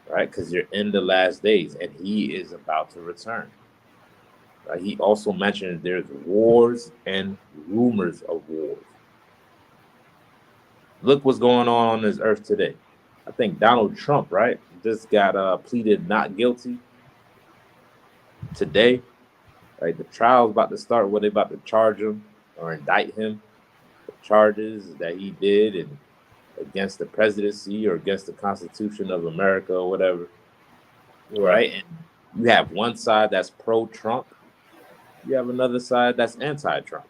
Right? Because you're in the last days and he is about to return. Right? He also mentioned there's wars and rumors of wars. Look what's going on this earth today. I think Donald Trump, right, just got pleaded not guilty today. Right? The trial's about to start where they're about to charge him or indict him for charges that he did and against the presidency or against the Constitution of America or whatever. Right? And you have one side that's pro-Trump. You have another side that's anti-Trump.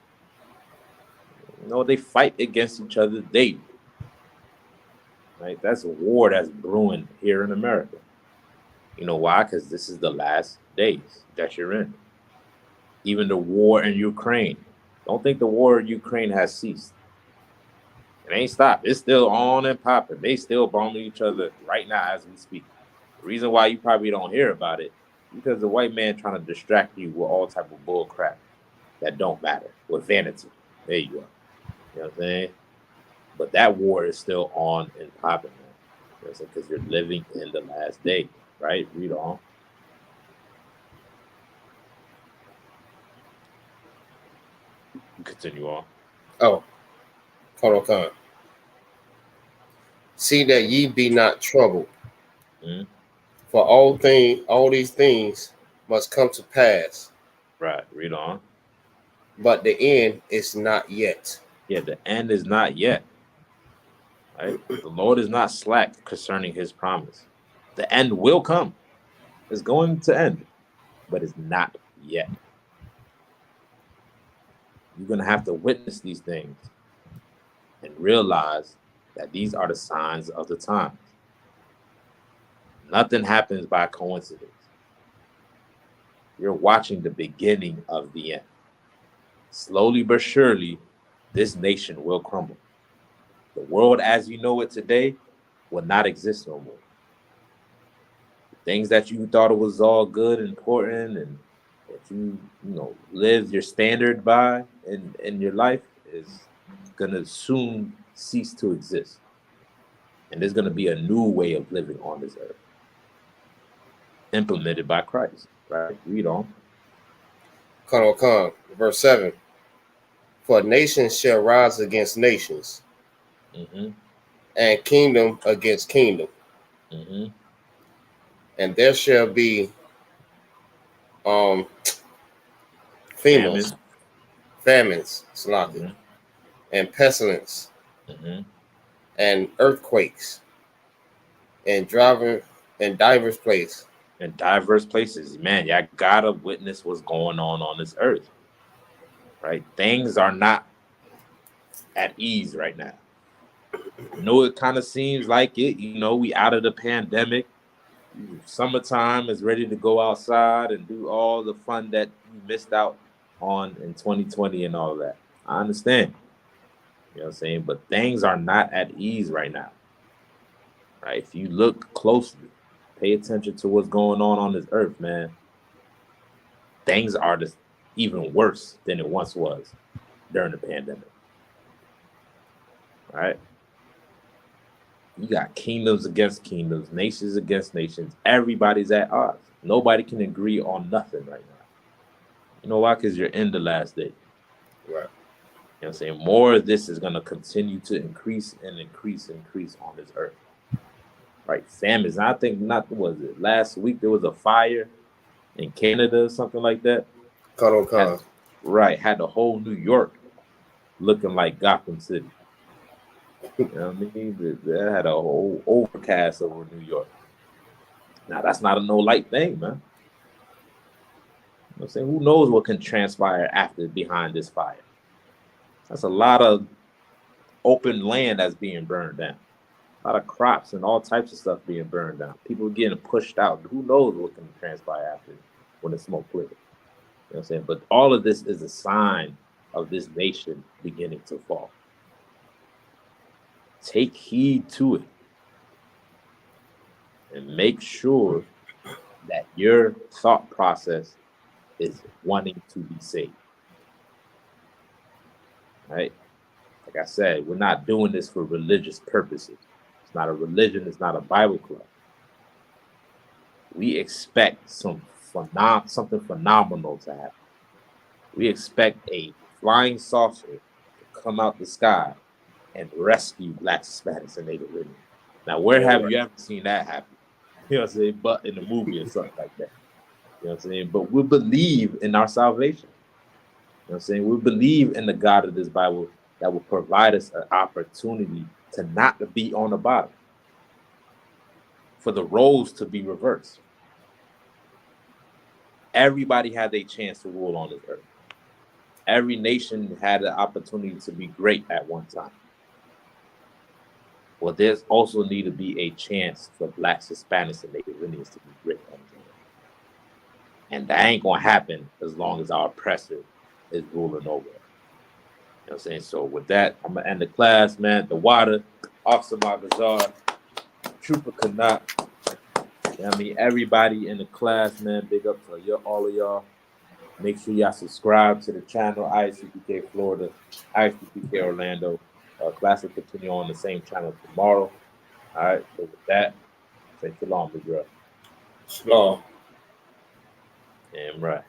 You know, they fight against each other daily. Right? That's a war that's brewing here in America. You know why? Because this is the last days that you're in. Even the war in Ukraine. Don't think the war in Ukraine has ceased. It ain't stopped. It's still on and popping. They still bombing each other right now as we speak. The reason why you probably don't hear about it because the white man trying to distract you with all type of bull crap that don't matter, with vanity. There you go. You know what I'm saying? But that war is still on and popping, man. You know what I'm saying? Because you're living in the last day, right? Read on. Continue on. Oh, hold on. See that ye be not troubled. Mm-hmm. For all these things must come to pass. Right. Read on. But the end is not yet. Yeah, the end is not yet. Right? The Lord is not slack concerning his promise. The end will come. It's going to end, but it's not yet. You're going to have to witness these things and realize that these are the signs of the times. Nothing happens by coincidence. You're watching the beginning of the end. slowly but surely, this nation will crumble. The world as you know it today will not exist no more. Things that you thought it was all good and important and that you know live your standard by in your life is gonna soon cease to exist. And there's gonna be a new way of living on this earth, implemented by Christ. Right? Read on. Verse 7. For nations shall rise against nations, Mm-hmm. and kingdom against kingdom, Mm-hmm. and there shall be Famine. famines, Salaki, Mm-hmm. and pestilence, Mm-hmm. and earthquakes, and driving in divers places. In diverse places, man, y'all gotta witness what's going on this earth. Right? Things are not at ease right now. I know it kind of seems like it. You know, we out of the pandemic. Summertime is ready to go outside and do all the fun that you missed out on in 2020 and all that. I understand. You know what I'm saying? But things are not at ease right now. Right? If you look closely, pay attention to what's going on this earth, man. Things are just even worse than it once was during the pandemic. Right? You got kingdoms against kingdoms, nations against nations. Everybody's at odds. Nobody can agree on nothing right now. You know why? Because you're in the last day. Right. You know what I'm saying? More of this is going to continue to increase and increase on this earth. Right? Famines. I think not, was it last week there was a fire in Canada or something like that? Had the whole New York looking like Gotham City. You know what I mean? They had a whole overcast over New York. Now, that's not a no light thing, man. You know what I'm saying? Who knows what can transpire after behind this fire? That's a lot of open land that's being burned down. A lot of crops and all types of stuff being burned down. People getting pushed out. Who knows what can transpire after when the smoke clears? You know what I'm saying? But all of this is a sign of this nation beginning to fall. Take heed to it. And make sure that your thought process is wanting to be saved. Right? Like I said, we're not doing this for religious purposes. It's not a religion. It's not a Bible club. We expect something phenomenal to happen. We expect a flying saucer to come out the sky and rescue Black, Hispanics, and Native Indians. Now, where have you ever seen that happen? You know what I'm saying? But in a movie or something like that. You know what I'm saying? But we believe in our salvation. You know what I'm saying? We believe in the God of this Bible that will provide us an opportunity to not be on the bottom, for the roles to be reversed. Everybody had a chance to rule on this earth. Every nation had an opportunity to be great at one time. Well, there's also need to be a chance for Blacks, Hispanics, and Native Indians to be great on this earth. And that ain't going to happen as long as our oppressor is ruling over us. You know what I'm saying? So with that, I'm going to end the class, man. The water, Officer Magazar, Trooper Kanat. You know what I mean? Everybody in the class, man, big up to all of y'all. Make sure y'all subscribe to the channel, ISUPK Florida, ISUPK Orlando. Class will continue on the same channel tomorrow. All right. So with that, say shalom, big girl. Shalom. Damn right.